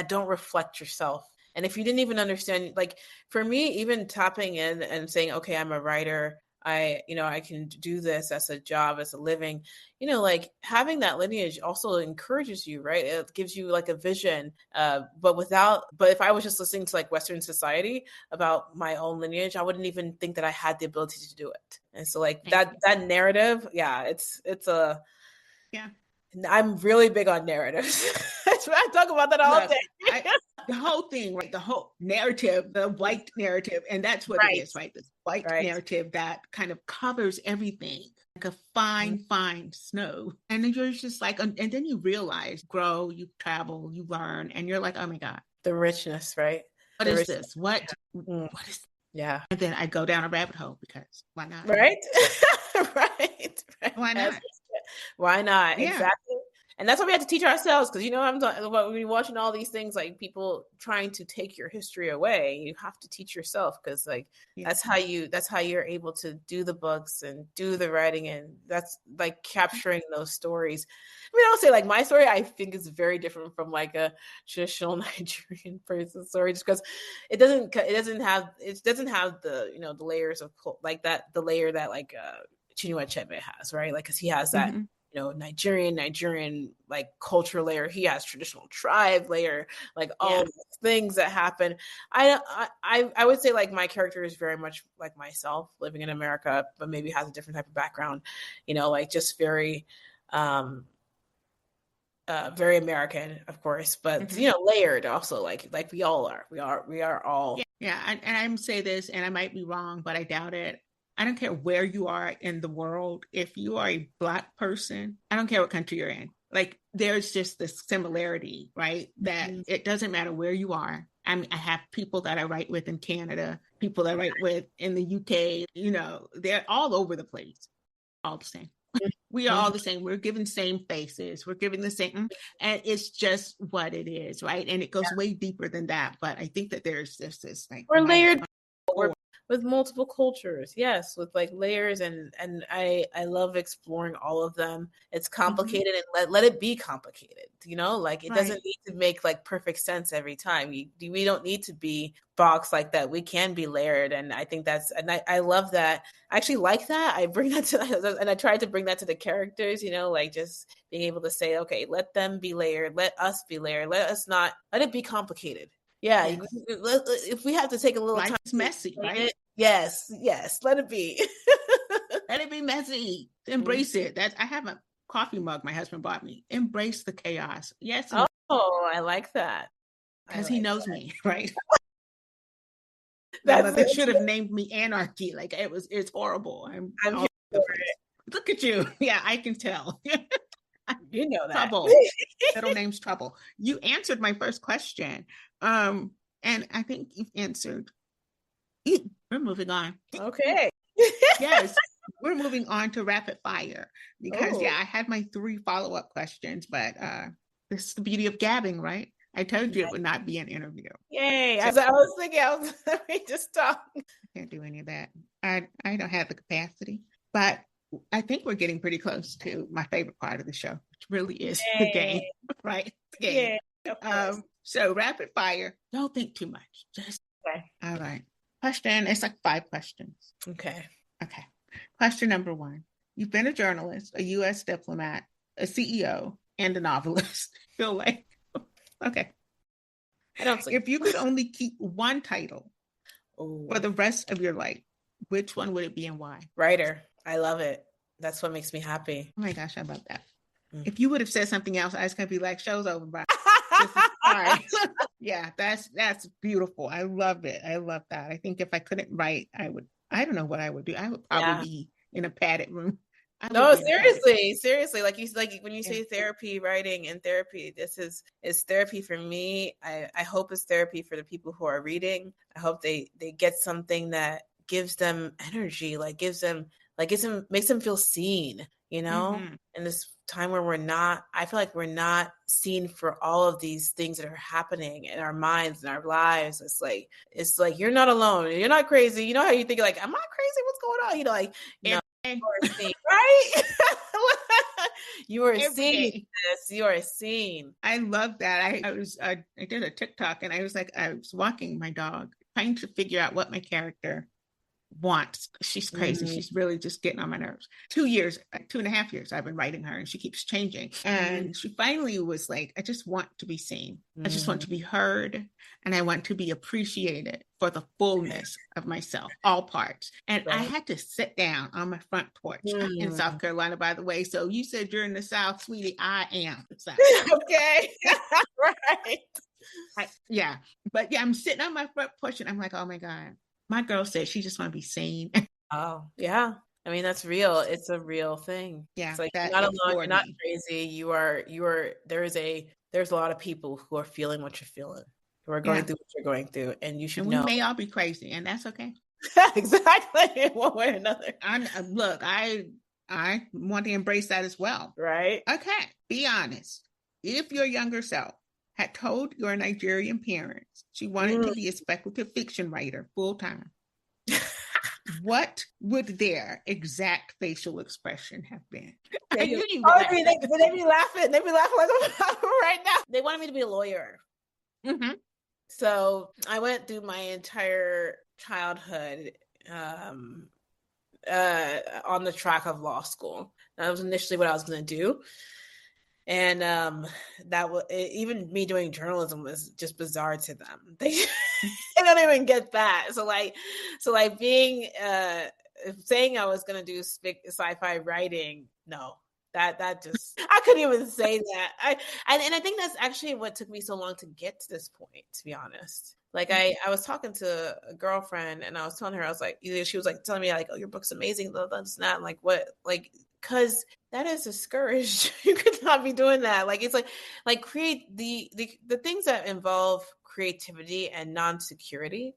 don't reflect yourself. And if you didn't even understand, like for me, even tapping in and saying, okay, I'm a writer, I can do this as a job, as a living, like having that lineage also encourages you, right? It gives you like a vision. But if I was just listening to like Western society about my own lineage, I wouldn't even think that I had the ability to do it. And so like that narrative, I'm really big on narratives. I talk about that all day. The whole thing, right? The whole narrative, the white narrative, and that's what it is, right? This white narrative that kind of covers everything like a fine snow. And then you're just like, and then you realize, grow, you travel, you learn, and you're like, oh my God. The richness, right? What is this? What is? Yeah. And then I go down a rabbit hole because why not? Right? right. Why not? Why not? Yeah. Exactly. And that's what we have to teach ourselves, because we're watching all these things, like people trying to take your history away. You have to teach yourself, because like that's how you're able to do the books and do the writing, and that's like capturing those stories. I mean, I'll say like my story, I think is very different from like a traditional Nigerian person's story, just because it doesn't have the the layers of like that, the layer that like Chinua Achebe has, right? Like, because he has that. Mm-hmm. Nigerian like culture layer. He has traditional tribe layer, like all the things that happen. I would say like my character is very much like myself, living in America, but maybe has a different type of background, like just very very American, of course, but layered also, like we all are. We are all. Yeah. And I say this, and I might be wrong, but I doubt it. I don't care where you are in the world. If you are a Black person, I don't care what country you're in. Like there's just this similarity, right? That it doesn't matter where you are. I mean, I have people that I write with in Canada, people that I write with in the UK, they're all over the place, all the same. We are all the same. We're given same faces. We're given the same, and it's just what it is, right? And it goes way deeper than that. But I think that there's this like we're layered. With multiple cultures, yes, with like layers, and I love exploring all of them. It's complicated, and let it be complicated. Like it doesn't need to make like perfect sense every time. We don't need to be boxed like that. We can be layered, and I think and I love that. I actually like that. I bring that to, and I try to bring that to the characters. Like just being able to say, okay, let them be layered, let us be layered, let it be complicated. Yeah, if we have to take a little time, it's messy, right? Yes, let it be. Let it be messy. Embrace it. I have a coffee mug my husband bought me. Embrace the chaos. Yes. Oh, I like that. Because he knows me, right? My mother should have named me Anarchy. Like it's horrible. I'm all look at you. Yeah, I can tell. You know that. Trouble. Middle name's Trouble. You answered my first question. And I think you've answered. We're moving on. Okay. Yes, we're moving on to rapid fire because I had my 3 follow-up questions, but this is the beauty of gabbing, right? I told you it would not be an interview. Yay! So, I was thinking, let me just talk. I can't do any of that. I don't have the capacity, but I think we're getting pretty close to my favorite part of the show, which really is the game, right? The game. So rapid fire. Don't think too much. Just all right. Question. It's like 5 questions. Okay. Question number 1. You've been a journalist, a U.S. diplomat, a CEO, and a novelist. Feel like okay. If you could only keep one title for the rest of your life, which one would it be and why? Writer. I love it. That's what makes me happy. Oh my gosh, how about that? If you would have said something else, I was going to be like, show's over, bro. This is hard. Yeah, that's beautiful. I love it. I love that. I think if I couldn't write, I don't know what I would do. I would probably be in a padded room. No, seriously. Like when you say therapy, writing and therapy, is therapy for me. I hope it's therapy for the people who are reading. I hope they get something that gives them energy, makes them feel seen, in this time where I feel like we're not seen for all of these things that are happening in our minds and our lives. It's like you're not alone. You're not crazy. You know how you think like, am I crazy? What's going on? No. You are seen, right? You are seen. This. You are seen. I love that. I did a TikTok and I was walking my dog, trying to figure out what my character wants. She's crazy. She's really just getting on my nerves. 2.5 years I've been writing her and she keeps changing. And she finally was like, I just want to be seen. I just want to be heard and I want to be appreciated for the fullness of myself, all parts. And I had to sit down on my front porch in South Carolina, by the way. So you said you're in the South, sweetie. I am. Okay. Right. Yeah. But yeah, I'm sitting on my front porch and I'm like, oh my God. My girl said she just want to be seen. Oh, yeah. I mean, that's real. It's a real thing. Yeah. It's like you're not alone. You're not crazy. There's a lot of people who are feeling what you're feeling, who are going through what you're going through. And you should know. We may all be crazy and that's okay. Exactly. In one way or another. I want to embrace that as well. Right. Okay. Be honest. If your younger self had told your Nigerian parents she wanted to be a speculative fiction writer full time, what would their exact facial expression have been? They'd be laughing. They'd be laughing like right now. They wanted me to be a lawyer. Mm-hmm. So I went through my entire childhood on the track of law school. That was initially what I was going to do. And that was even me doing journalism was just bizarre to them. They don't even get that. So being saying I was going to do sci-fi writing, no, that just I couldn't even say that. And I think that's actually what took me so long to get to this point, to be honest. Like I was talking to a girlfriend and I was telling her, I was like, she was like telling me like, oh, your book's amazing, that's not. I'm like, what? Like, because that is discouraged. You could not be doing that. Like it's like create the things that involve creativity and non-security,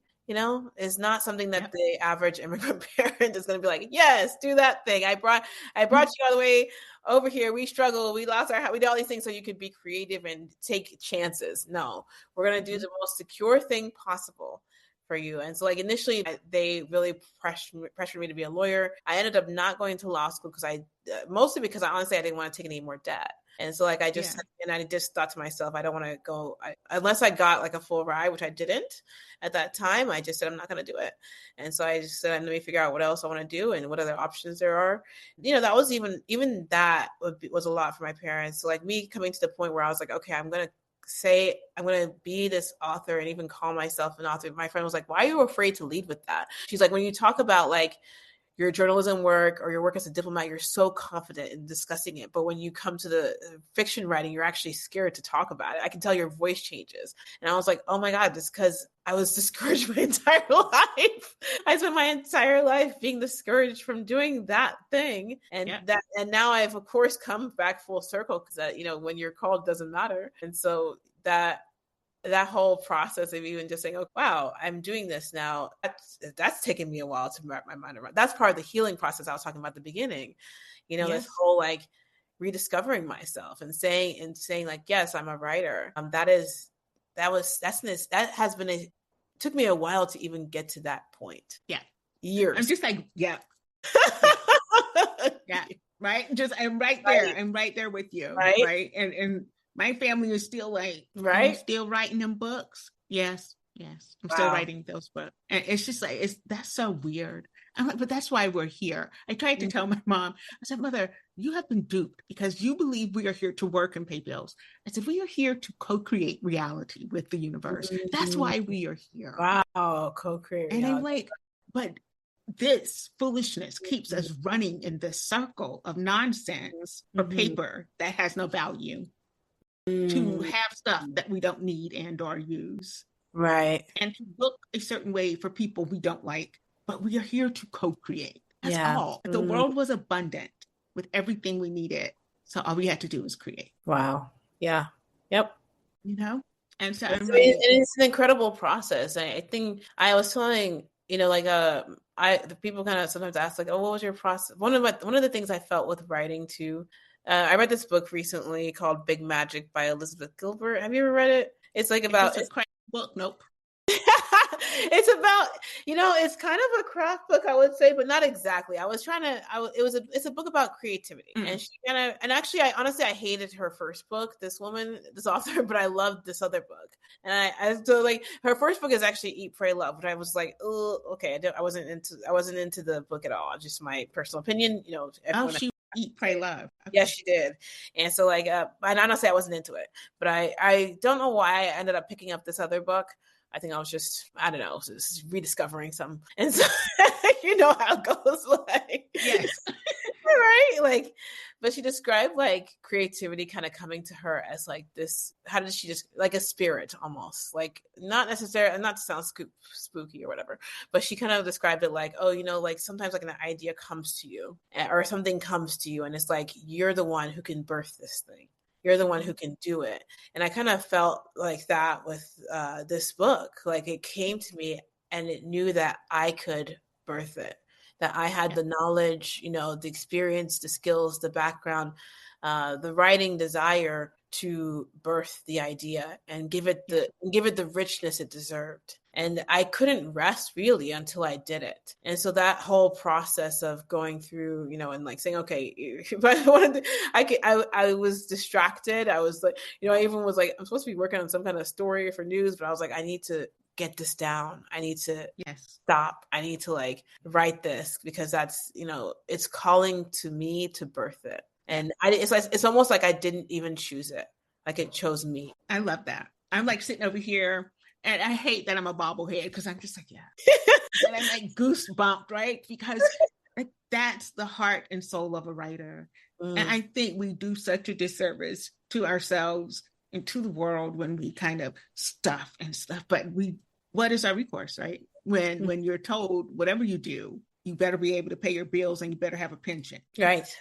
is not something that the average immigrant parent is going to be like, yes, do that thing. I brought you all the way over here. We struggled. We lost our house. We did all these things so you could be creative and take chances. No, we're going to do the most secure thing possible for you. And so like initially they really pressured me to be a lawyer. I ended up not going to law school mostly because I didn't want to take any more debt. And so like I just thought to myself, I don't want to go unless I got like a full ride, which I didn't at that time. I just said, I'm not going to do it. And so I just said, let me figure out what else I want to do and what other options there are. That was even that was a lot for my parents. So like me coming to the point where I was like, okay, I'm going to be this author and even call myself an author. My friend was like, why are you afraid to lead with that? She's like, when you talk about like your journalism work or your work as a diplomat, you're so confident in discussing it. But when you come to the fiction writing, you're actually scared to talk about it. I can tell your voice changes. And I was like, oh my God, just because I was discouraged my entire life. I spent my entire life being discouraged from doing that thing. And now I've of course come back full circle because when you're called doesn't matter. And so that whole process of even just saying, oh, wow, I'm doing this now. That's taken me a while to wrap my mind around. That's part of the healing process I was talking about at the beginning. This whole like rediscovering myself and saying like, yes, I'm a writer. Took me a while to even get to that point. Yeah. Years. I'm just like, yeah. Right. I'm right there. Right. I'm right there with you. Right. And my family is still like, right, still writing them books. Yes. I'm still writing those books. And it's just like, that's so weird. I'm like, but that's why we're here. I tried to tell my mom, I said, Mother, you have been duped because you believe we are here to work and pay bills. I said, we are here to co-create reality with the universe. That's why we are here. Wow, co-create reality. And I'm like, but this foolishness keeps us running in this circle of nonsense for paper that has no value. to have stuff that we don't need and or use. Right. And to look a certain way for people we don't like, but we are here to co-create. That's all. The world was abundant with everything we needed. So all we had to do was create. Wow. Yeah. Yep. You know? And so it's an incredible process. I think I was telling, the people kind of sometimes ask like, oh, what was your process? One of the things I felt with writing too, I read this book recently called Big Magic by Elizabeth Gilbert. Have you ever read it? It's like about it's a crazy book. Nope. It's about, it's kind of a craft book, I would say, but not exactly. It's a book about creativity. And she and actually, I hated her first book, this author, but I loved this other book. And so like her first book is actually Eat, Pray, Love, but I was like, oh, okay. I wasn't into the book at all. Just my personal opinion, she Eat, Pray, Love. Okay. Yes, she did. And so like, and honestly, I wasn't into it, but I don't know why I ended up picking up this other book. I think I was just rediscovering some. And so, you know how it goes. Like, yes. Right? Like, but she described like creativity kind of coming to her as like this, how did she just, like a spirit almost, like not necessarily, not to sound spooky or whatever, but she kind of described it like, oh, like sometimes like an idea comes to you or something comes to you and it's like, you're the one who can birth this thing. You're the one who can do it. And I kind of felt like that with this book. Like it came to me and it knew that I could birth it, that I had the knowledge, the experience, the skills, the background, the writing desire to birth the idea and give it the richness it deserved. And I couldn't rest really until I did it. And so that whole process of going through, and like saying, okay, if I wanted to, I was distracted. I was like, I even was like, I'm supposed to be working on some kind of story for news, but I was like, I need to get this down. I need to stop. I need to like write this because that's, it's calling to me to birth it. And it's almost like I didn't even choose it. Like it chose me. I love that. I'm like sitting over here and I hate that I'm a bobblehead because I'm just like, yeah. And I'm like goosebumped, right? Because like, that's the heart and soul of a writer. And I think we do such a disservice to ourselves and to the world when we kind of stuff and stuff. But what is our recourse, right? When you're told whatever you do, you better be able to pay your bills and you better have a pension. Right.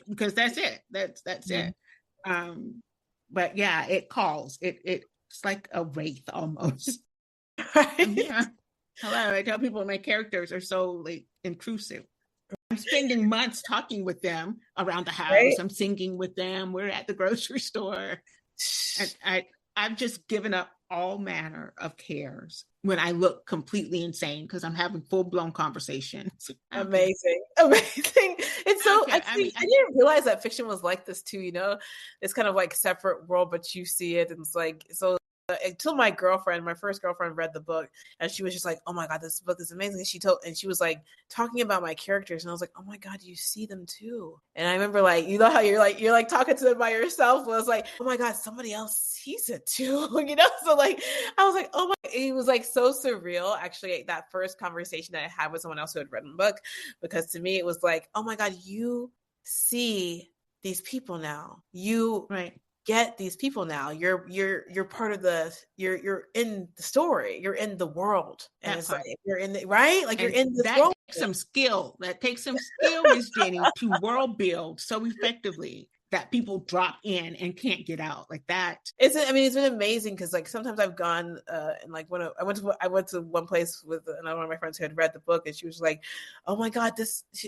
Because that's it. That's it. But yeah, it calls. It's like a wraith almost. Right. Yeah. Hello. I tell people my characters are so like intrusive. I'm spending months talking with them around the house. Right. I'm singing with them. We're at the grocery store. And I've just given up all manner of cares when I look completely insane because I'm having full-blown conversations. Amazing. It's so, I didn't realize that fiction was like this too, it's kind of like separate world, but you see it and it's like, so until my first girlfriend read the book and she was just like, oh my God, this book is amazing. And she was like talking about my characters and I was like, oh my God, you see them too. And I remember like, how you're like talking to them by yourself. I was like, oh my God, somebody else sees it too. So like, I was like, oh my, it was like so surreal. Actually, that first conversation that I had with someone else who had read the book, because to me, it was like, oh my God, you see these people now. You get these people now. You're part of you're in the story. You're in the world. And it's like, you're in the, right? Like you're in this world. That takes some skill, Miss Jenny, to world build so effectively that people drop in and can't get out like that. It's been amazing because like sometimes I've gone and like when I went to one place with another one of my friends who had read the book and she was like, oh my God,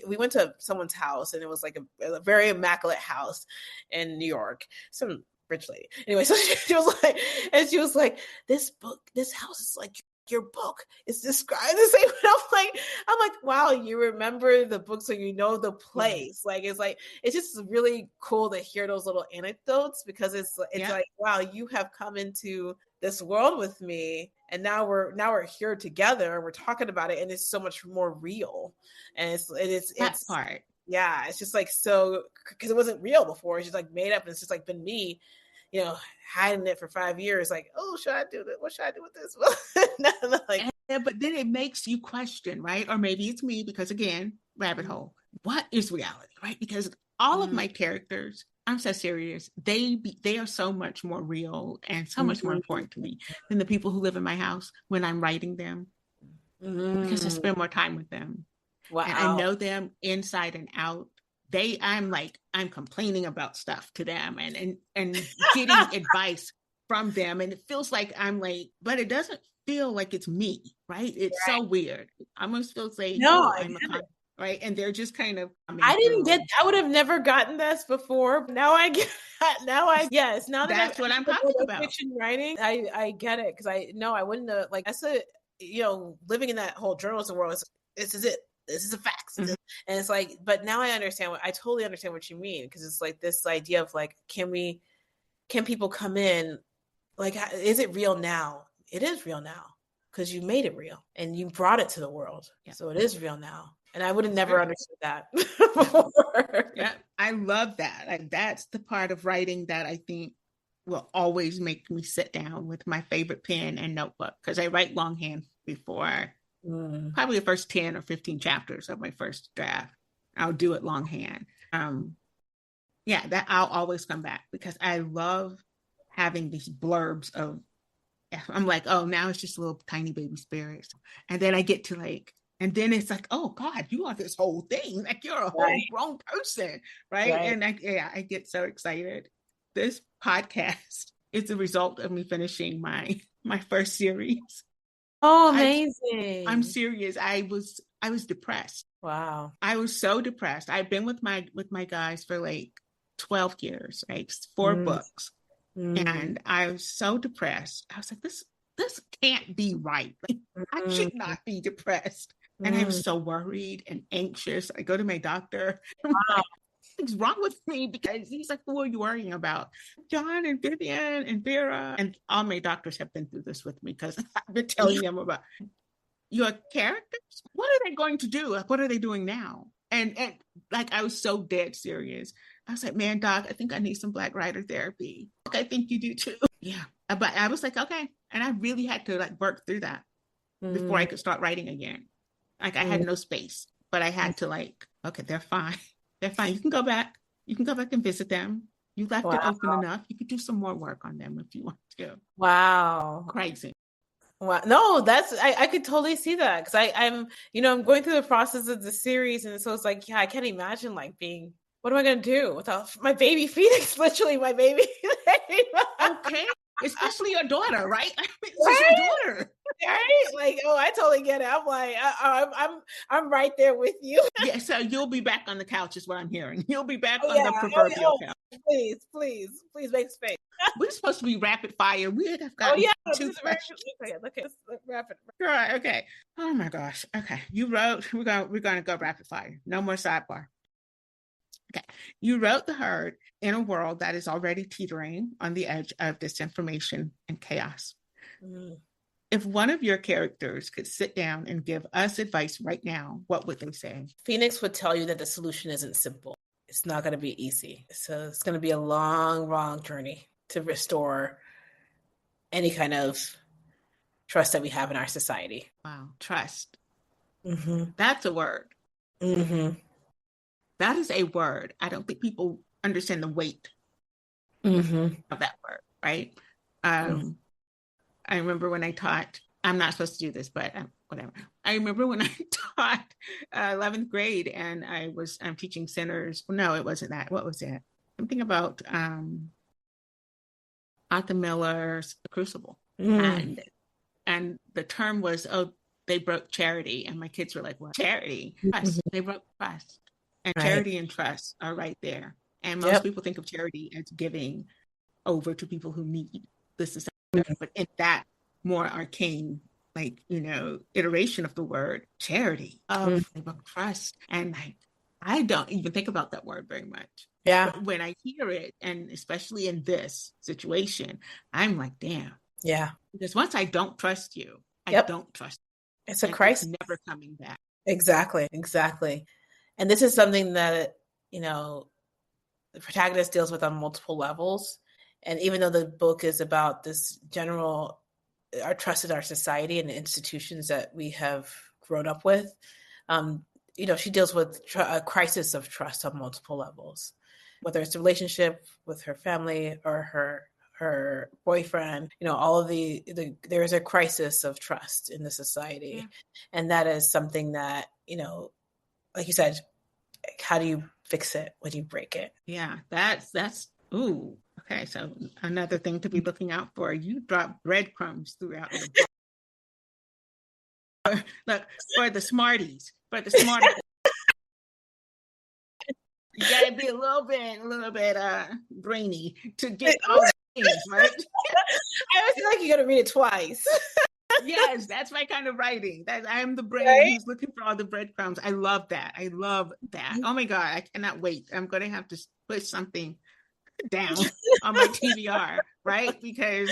we went to someone's house and it was like a very immaculate house in New York. Some rich lady. Anyway, so she was like, this house is like your book is described the same. I'm like, wow, you remember the book, so you know the place. Like it's just really cool to hear those little anecdotes because it's like, wow, you have come into this world with me, and now we're here together and we're talking about it, and it's so much more real. And it's that part. Yeah, it's just like so because it wasn't real before. It's just like made up, and it's just like been me. Hiding it for 5 years, like, oh, should I do that? What should I do with this? But then it makes you question, right? Or maybe it's me because again, rabbit hole. what is reality, right? Because all of my characters, I'm so serious, they are so much more real and so much more important to me than the people who live in my house when I'm writing them, because I spend more time with them. Wow. And I know them inside and out. I'm complaining about stuff to them and getting advice from them. And it feels like I'm like, but it doesn't feel like it's me, right? It's so weird. I almost feel like, No, I'm a right? And they're just kind of. I would have never gotten this before. Now I get. Yes. Now that that's what I'm talking about. Fiction writing, I get it, because I wouldn't have, like, I said, living in that whole journalism world, this is it. This is a fact. And it's like, but now I totally understand what you mean, because it's like this idea of like, can people come in, like, is it real now? It is real now, because you made it real and you brought it to the world. Yeah. So it is real now. And I would have never understood that before. Yeah, I love that. Like, that's the part of writing that I think will always make me sit down with my favorite pen and notebook, because I write longhand before probably the first 10 or 15 chapters of my first draft. I'll do it longhand. That I'll always come back, because I love having these blurbs of, I'm like, oh, now it's just little tiny baby spirits. And then I get to like, and then it's like, oh God, you are this whole thing. Like, you're a whole grown person, right? And I get so excited. This podcast is the result of me finishing my first series. Oh, amazing! I'm serious. I was depressed. Wow. I was so depressed. I've been with my guys for like 12 years, right? 4 books, and I was so depressed. I was like, this can't be right. Like, I should not be depressed. And I was so worried and anxious. I go to my doctor. I'm like, something's wrong with me, because he's like, who are you worrying about? John and Vivian and Vera. And all my doctors have been through this with me, because I've been telling them about your characters. What are they going to do? Like, what are they doing now? And like, I was so dead serious. I was like, man, doc, I think I need some Black writer therapy. Like, I think you do too. Yeah. But I was like, okay. And I really had to like work through that before I could start writing again. Like, I had no space, but I had to like, okay, they're fine. They're fine. You can go back. You can go back and visit them. You left it open enough. You could do some more work on them if you want to. Wow. Crazy. Wow. No, I could totally see that, because I'm going through the process of the series, and so it's like, yeah, I can't imagine like being, what am I going to do without my baby Phoenix? Literally my baby. Okay. Especially your daughter, right? I mean, it's your daughter. Right? Like, oh, I totally get it. I'm like, I'm right there with you. Yeah, so you'll be back on the couch is what I'm hearing. You'll be back on the proverbial couch. Please make space. We're supposed to be rapid fire. We have gotten two questions. Okay, rapid. Right, okay. Oh my gosh. Okay. You wrote, we're gonna go rapid fire. No more sidebar. Okay. You wrote the herd in a world that is already teetering on the edge of disinformation and chaos. If one of your characters could sit down and give us advice right now, what would they say? Phoenix would tell you that the solution isn't simple. It's not going to be easy. So it's going to be a long journey to restore any kind of trust that we have in our society. Wow. Trust. That's a word. That is a word. I don't think people understand the weight of that word, right? I remember when I taught, I'm not supposed to do this, but whatever. I remember when I taught 11th grade, and I'm teaching sinners. No, it wasn't that. What was it? Something about Arthur Miller's The Crucible. And the term was, oh, they broke charity. And my kids were like, what? Charity? Trust. They broke trust. And charity and trust are right there. And most people think of charity as giving over to people who need this is, but in that more arcane, like, iteration of the word charity, of trust. And like, I don't even think about that word very much. Yeah. But when I hear it, and especially in this situation, I'm like, damn. Yeah. Because once I don't trust you, I don't trust you. It's a crisis. It's never coming back. Exactly. And this is something that, the protagonist deals with on multiple levels. And even though the book is about this general, our trust in our society and the institutions that we have grown up with, she deals with a crisis of trust on multiple levels, whether it's a relationship with her family or her boyfriend. All of there's a crisis of trust in the society, and that is something that like you said, how do you fix it when you break it? Yeah, that's ooh. Okay, so another thing to be looking out for. You drop breadcrumbs throughout the book. Look, for the smarties, you gotta be a little bit brainy to get all the things, right? I always feel like you gotta read it twice. Yes, that's my kind of writing. I'm the brain who's looking for all the breadcrumbs. I love that. Oh my God, I cannot wait. I'm gonna have to put something down on my TBR, right? Because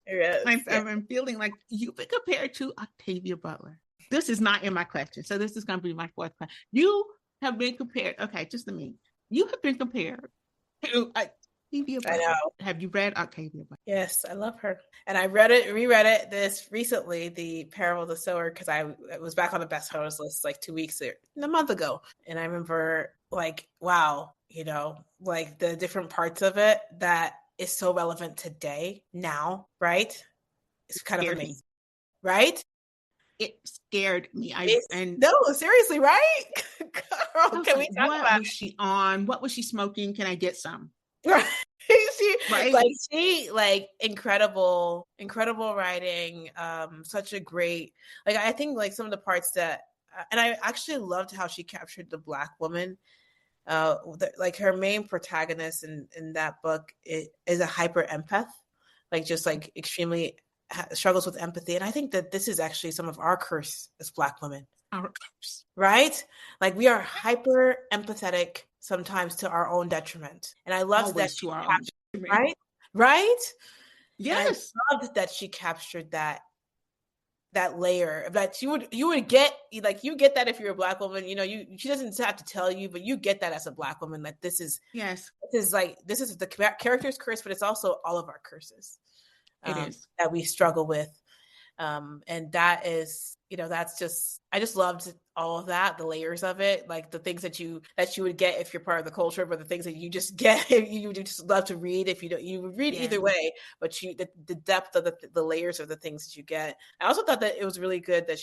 yes, I'm feeling like you've been compared to Octavia Butler. This is not in my question, so this is going to be my fourth question. You have been compared. Okay, just a minute. You have been compared to Octavia Butler. I know. Have you read Octavia Butler? Yes, I love her, and I reread it this recently, The Parable of the Sower, because it was back on the bestsellers list like 2 weeks a month ago, and I remember like, wow, like the different parts of it that is so relevant today now, right? It's kind of amazing, right? It scared me. No, seriously, right? Girl, can we talk about what was she on? What was she smoking? Can I get some? Right. Right? Like incredible writing. Such a great, like, I think like some of the parts that, and I actually loved how she captured the Black woman. Like her main protagonist in that book is a hyper empath, like just like extremely struggles with empathy. And I think that this is actually some of our curse as Black women. Our curse. Right? Like we are hyper empathetic sometimes to our own detriment. And I loved that to our own detriment. Right? Yes. And I loved that she captured that layer that you would get, like you get that if you're a Black woman, she doesn't have to tell you, but you get that as a Black woman, that this is the character's curse, but it's also all of our curses. It is that we struggle with. And that is, that's just, I just loved all of that, the layers of it, like the things that you would get if you're part of the culture, but the things that you just get, you just love to read. If you would read either way, but the depth of the layers of the things that you get. I also thought that it was really good that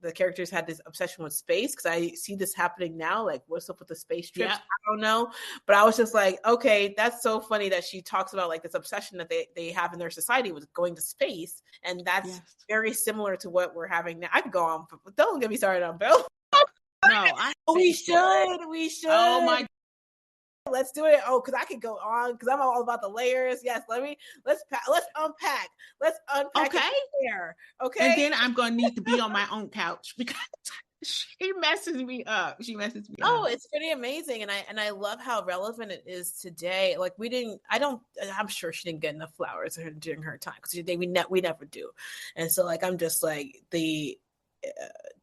the characters had this obsession with space, because I see this happening now, like what's up with the space trips? Yeah. I don't know, but I was just like, okay, that's so funny that she talks about like this obsession that they have in their society with going to space, and that's very similar to what we're having now. I could go on, but don't get me started on Bill. No, we should. Oh my. Let's do it. Oh, because I could go on, because I'm all about the layers. Yes, let's unpack. Let's unpack. Okay. Okay. And then I'm going to need to be on my own couch because she messes me up. Oh, it's pretty amazing. And I love how relevant it is today. Like I'm sure she didn't get enough flowers during her time, because we never do. And so like, I'm just like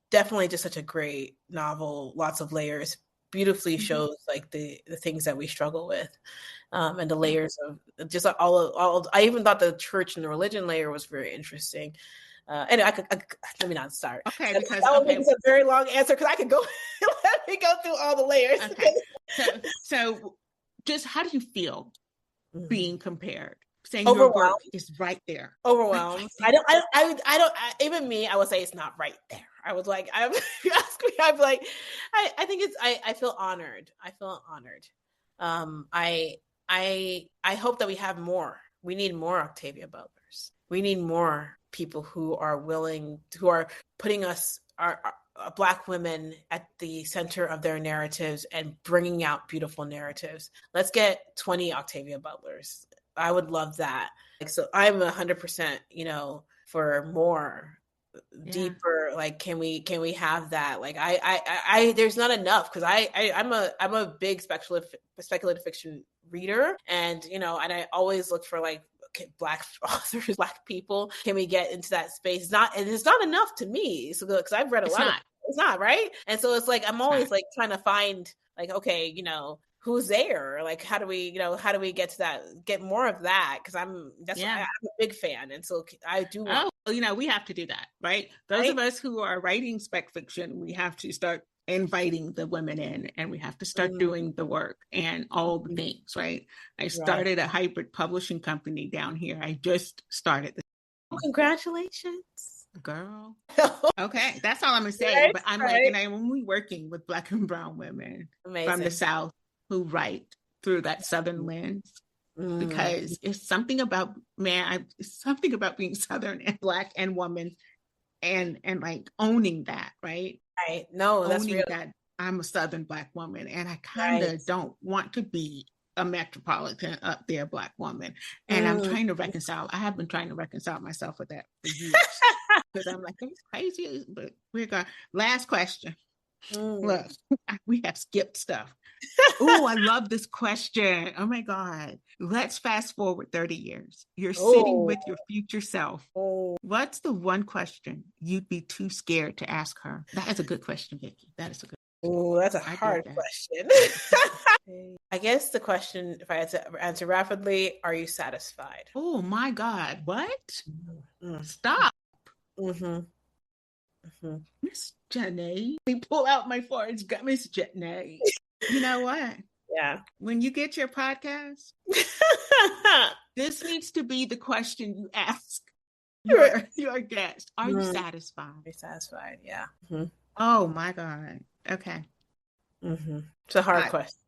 definitely just such a great novel, lots of layers, beautifully shows like the things that we struggle with, and the layers of just all. I even thought the church and the religion layer was very interesting. And let me not start. Okay, because that was a very long answer, because I could go. Let me go through all the layers. Okay. So just how do you feel being compared? Saying your work is right there. Overwhelmed. I don't. Even me, I would say it's not right there. I was like, you ask me, I'm like, I think it's. I feel honored. I hope that we have more. We need more Octavia Butlers. We need more people who are putting us, our Black women, at the center of their narratives and bringing out beautiful narratives. Let's get 20 Octavia Butlers. I would love that. Like, so I'm 100%, for more, deeper. Like, can we have that? Like, I there's not enough, because I'm a big speculative fiction reader, and and I always look for like Black authors, Black people. Can we get into that space? It's not enough to me. So, because I've read a lot. It's not right, and so it's like I'm always like trying to find like, okay, who's there? Like, how do we get to that? Get more of that, because I'm a big fan, and so I do. We have to do that, right? Those of us who are writing spec fiction, we have to start inviting the women in, and we have to start doing the work and all the things, right? I started a hybrid publishing company down here. I just started this. Congratulations, girl. Okay, that's all I'm gonna say. But I'm like, and I'm only working with Black and brown women from the South who write through that Southern lens. Because it's something about it's something about being Southern and Black and woman and like owning that, right? Right. No, that's owning real. that I'm a Southern Black woman, and I kind of don't want to be a metropolitan up there Black woman. And I'm trying to reconcile. I have been trying to reconcile myself with that for years because I'm like, it's crazy. But we're going. Last question. Look, we have skipped stuff. Oh, I love this question. Oh my God. Let's fast forward 30 years. You're sitting with your future self. What's the one question you'd be too scared to ask her? That is a good question, Vicki. That is a good question. Oh, that's a hard question. I guess the question, if I had to answer rapidly, are you satisfied? Oh my God. What? Stop. Miss Jenny. Let me pull out my forage gun, Miss Jenny. You know what? Yeah. When you get your podcast, this needs to be the question you ask your guest. Are you satisfied? Are you satisfied? Yeah. Oh my God. Okay. It's a hard question.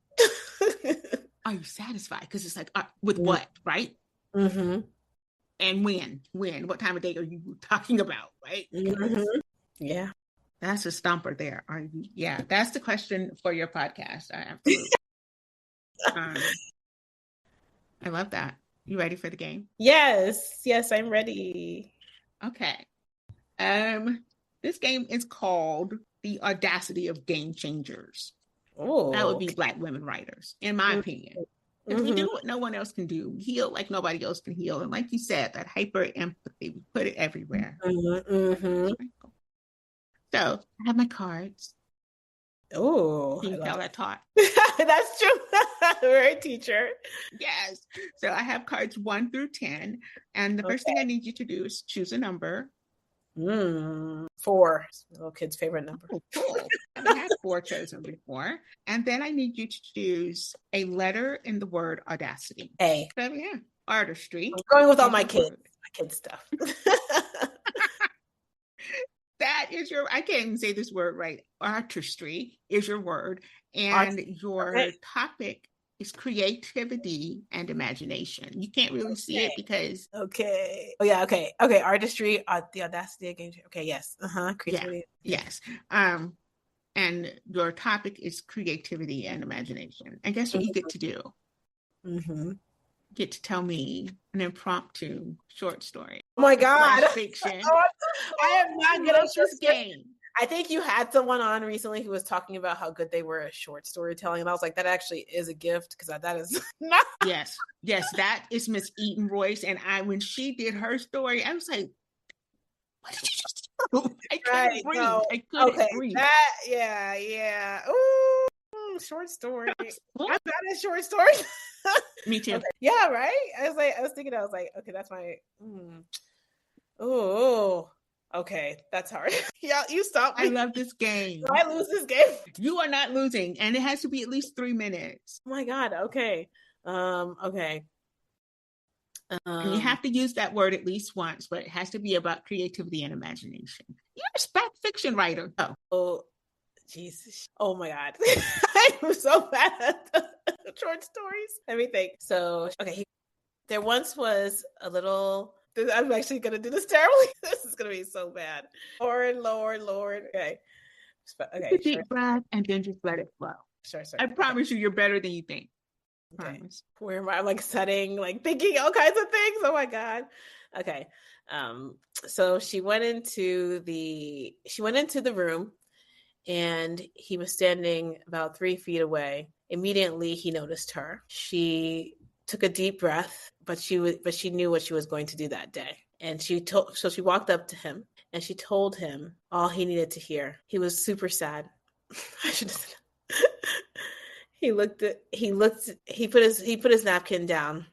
Are you satisfied? Because it's like, with what, right? And when? What time of day are you talking about, right? Yeah. That's a stumper there. Are you? Yeah, that's the question for your podcast. I absolutely. I love that. You ready for the game? Yes, I'm ready. Okay. This game is called The Audacity of Game Changers. Oh, that would be Black women writers, in my opinion. Because we do what no one else can do. We heal like nobody else can heal. And like you said, that hyper empathy, we put it everywhere. So I have my cards. Oh, can you tell I taught? That's true. We're a teacher. Yes. So I have cards 1 through 10. And the first thing I need you to do is choose a number. 4. Little kid's favorite number. Oh, cool. I had 4 chosen before. And then I need you to choose a letter in the word audacity. A. So yeah, artistry. I'm going with all my kids stuff. That is your, I can't even say this word right. Artistry is your word. And your topic is creativity and imagination. You can't really see it because. Okay. Oh, yeah. Okay. Artistry, the audacity again. Okay. Yes. Creativity. Yeah. Yes. And your topic is creativity and imagination. And guess what you get to do? Get to tell me an impromptu short story. Oh my God. Fiction. I am not good at this game. I think you had someone on recently who was talking about how good they were at short storytelling. And I was like, that actually is a gift because that is not. Yes, that is Miss Eaton Royce. And when she did her story, I was like, what did you just do? I couldn't breathe. I couldn't breathe. Yeah. Ooh, short story. I'm bad at short stories. Me too. Okay. Yeah, right? I was thinking, okay, that's my oh. Okay, that's hard. Yeah, you stop me. I love this game. Do I lose this game? You are not losing, and it has to be at least 3 minutes. Oh my God. Okay. Okay. And you have to use that word at least once, but it has to be about creativity and imagination. You're a spec fiction writer. Oh, Jesus. Oh my God. I'm so bad at short stories. Let me think. So, okay. There once was a little. I'm actually going to do this terribly. This is going to be so bad. Lord. Okay. Okay. Deep breath and then just let it flow. Sure. I promise you're better than you think. Okay. Promise. Where am I setting, thinking all kinds of things? Oh my God. Okay. So she went into the room and he was standing about 3 feet away. Immediately he noticed her. She took a deep breath, but she knew what she was going to do that day. And she walked up to him and she told him all he needed to hear. He was super sad. I should have said that. He put his napkin down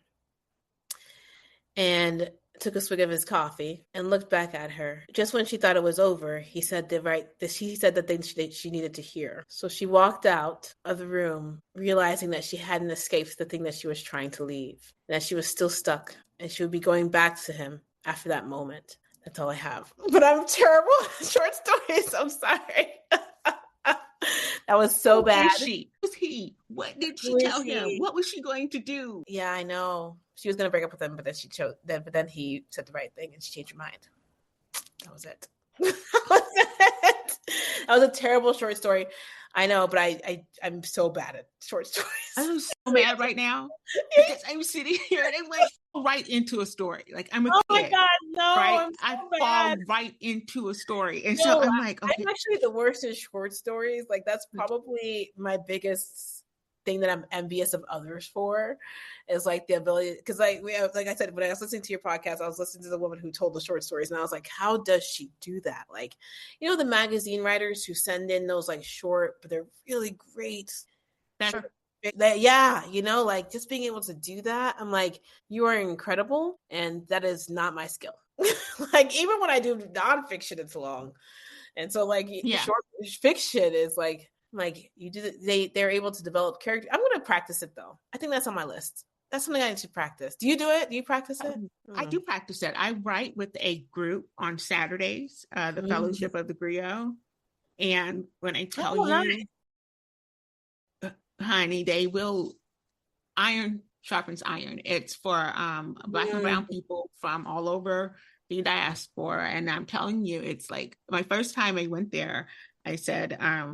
and took a swig of his coffee, and looked back at her. Just when she thought it was over, he said she said the thing she needed to hear. So she walked out of the room, realizing that she hadn't escaped the thing that she was trying to leave, and that she was still stuck, and she would be going back to him after that moment. That's all I have. But I'm terrible at short stories. I'm sorry. That was so bad. Who is she? Who's he? What did she tell him? What was she going to do? Yeah, I know. She was going to break up with him, but then she chose. But then he said the right thing, and she changed her mind. That was it. That was a terrible short story. I know, but I'm so bad at short stories. I'm so mad right now because I'm sitting here and I'm like right into a story. Like I'm a kid. Oh my God, no! Right? I'm so I bad. fall right into a story, and so I'm like, okay. I'm actually the worst in short stories. Like that's probably my biggest thing that I'm envious of others for, is like the ability. Because like I said, when I was listening to your podcast, I was listening to the woman who told the short stories, and I was like, how does she do that? Like, you know, the magazine writers who send in those like short, but they're really great. Yeah, you know, like just being able to do that, I'm like, you are incredible, and that is not my skill. Like even when I do nonfiction, it's long, and so like short fiction is like you do. They're able to develop character. I'm going to practice it though. I think that's on my list. That's something I need to practice. Do you do it? Do you practice it? I do practice it. I write with a group on Saturdays, the Fellowship of the Griot, and when I tell you. Honey, they will iron sharpens iron. It's for Black and brown people from all over the diaspora. And I'm telling you, it's like my first time I went there, I said, I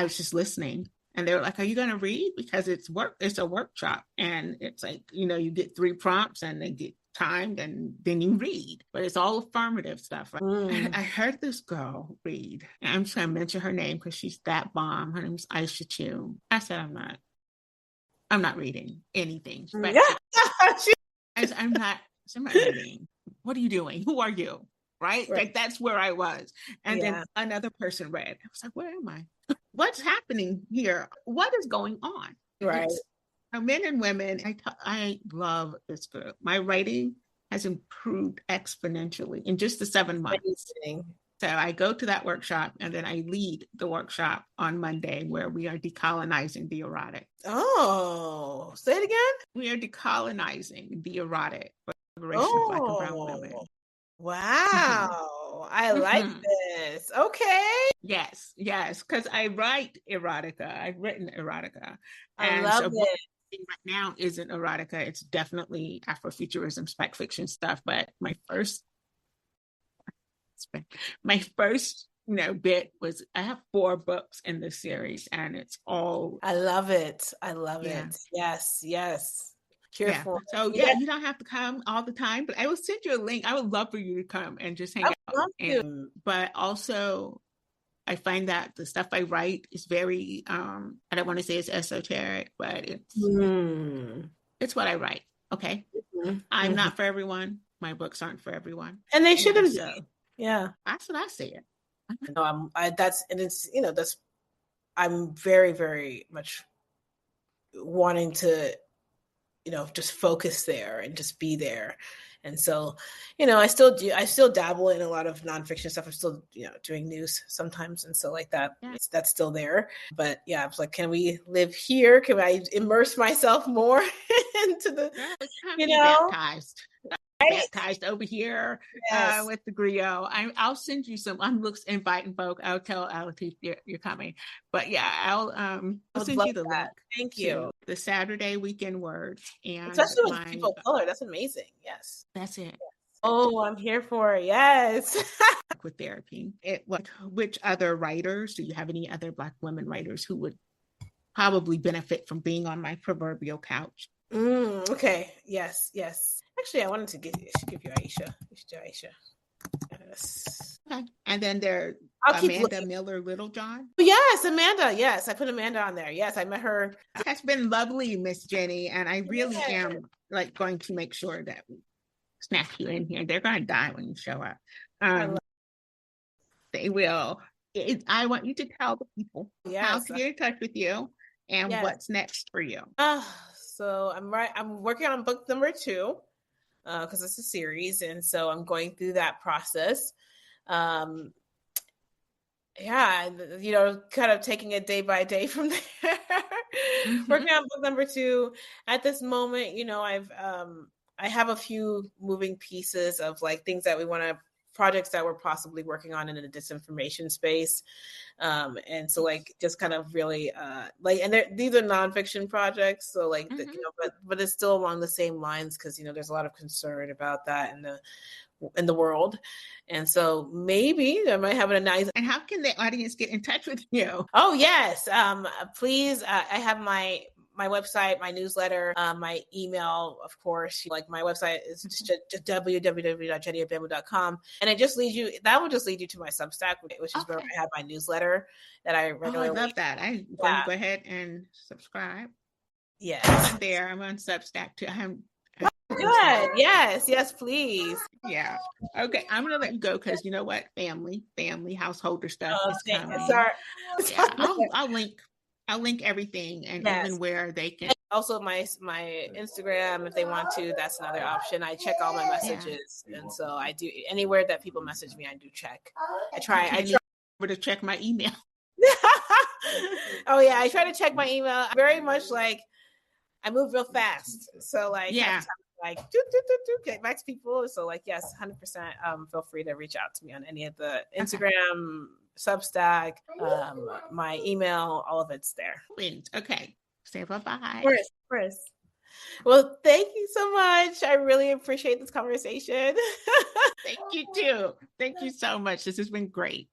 was just listening. And they were like, are you going to read? Because it's a workshop. And it's like, you know, you get 3 prompts and they get timed and then you read, but it's all affirmative stuff. Right? I heard this girl read, and I'm just going to mention her name because she's that bomb. Her name's Ella Shawn. I said, I'm not reading anything. I'm not reading. What are you doing? Who are you? Right? Like that's where I was. And then another person read. I was like, where am I? What's happening here? What is going on? Right. Men and women, I love this group. My writing has improved exponentially in just the 7 months. Amazing. So I go to that workshop, and then I lead the workshop on Monday where we are decolonizing the erotic. Oh, say it again. We are decolonizing the erotic for the liberation of Black and brown women. Wow. I like this. Okay. Yes, because I write erotica. I've written erotica. I love it. Right now isn't erotica. It's definitely Afrofuturism, spec fiction stuff. But my first, bit was I have 4 books in this series, and it's all. I love it. I love it. Yes. Cheerful. Yeah. So you don't have to come all the time, but I will send you a link. I would love for you to come and just hang out. But also, I find that the stuff I write is very, I don't want to say it's esoteric, but it's what I write. Okay. I'm not for everyone. My books aren't for everyone. And they shouldn't be. Yeah. That's what I said. No, I'm very, very much wanting to, just focus there and just be there. And so, I still dabble in a lot of nonfiction stuff. I'm still, doing news sometimes. And so like that, that's still there. But yeah, I was like, can we live here? Can I immerse myself more into the, baptized? Baptized over here with the griot. I'll send you some. I'm inviting folk. I'll tell Alatif you're coming. But yeah, I'll send you the link. Thank you. The Saturday weekend words, and especially with people of color. That's amazing. Yes, that's it. Yes. Oh, I'm here for it. Yes. With therapy, which other writers? Do you have any other Black women writers who would probably benefit from being on my proverbial couch? Okay. Yes. Actually, I wanted to give you Aisha. You should do Aisha. Yes. Okay. And then there's Amanda Miller Littlejohn. Yes, Amanda. Yes, I put Amanda on there. Yes, I met her. That's been lovely, Miss Jenny. And I really am going to make sure that we snap you in here. They're going to die when you show up. They will. I want you to tell the people how to get in touch with you and what's next for you. So I'm working on book number 2. because it's a series. And so I'm going through that process. Yeah, you know, kind of taking it day by day from there. Working on book number 2 at this moment. You know, I have a few moving pieces of like things that we want to, projects that we're possibly working on in the disinformation space. And so like just kind of really like, and these are nonfiction projects, so like you know, but it's still along the same lines, because you know there's a lot of concern about that in the world. And so maybe I might have a nice. And how can the audience get in touch with you? Oh yes, please. I have my website, my newsletter, my email, of course. Like my website is just www.jennyabamu.com, and it just leads you. That will just lead you to my Substack, which is where I have my newsletter that I regularly. I love that. I'm going to go ahead and subscribe. Yes, I'm there. I'm on Substack too. Good. Yes, please. Yeah. Okay. I'm gonna let you go because you know what? Family, householder stuff is coming. I'll link everything, and even where they can. Also, my Instagram, if they want to, that's another option. I check all my messages, and so I do anywhere that people message me, I do check. I try to check my email. Oh yeah, I try to check my email. Very much like I move real fast, so like like get back to people. So like yes, 100%. Feel free to reach out to me on any of the Instagram, Substack, my email, all of it's there. Okay, say bye-bye. Chris. Well, thank you so much. I really appreciate this conversation. Thank you too. Thank you so much. This has been great.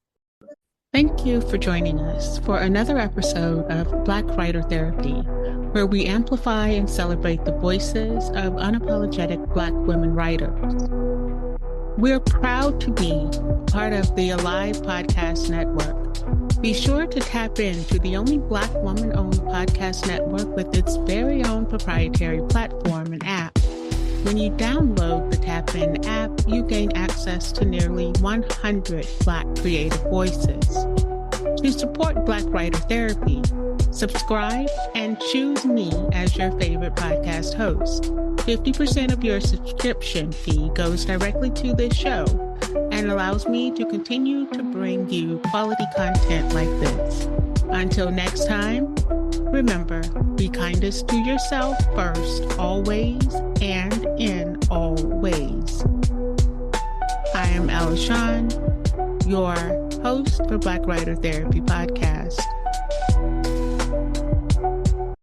Thank you for joining us for another episode of Black Writer Therapy, where we amplify and celebrate the voices of unapologetic Black women writers. We're proud to be part of the Alive Podcast Network. Be sure to tap into the only Black woman-owned podcast network with its very own proprietary platform and app. When you download the Tap In app, you gain access to nearly 100 Black creative voices. To support Black Writer Therapy, subscribe and choose me as your favorite podcast host. 50% of your subscription fee goes directly to this show and allows me to continue to bring you quality content like this. Until next time, remember, be kindest to yourself first, always, and in all ways. I am Ella Shawn, your host for Black Writer Therapy Podcast.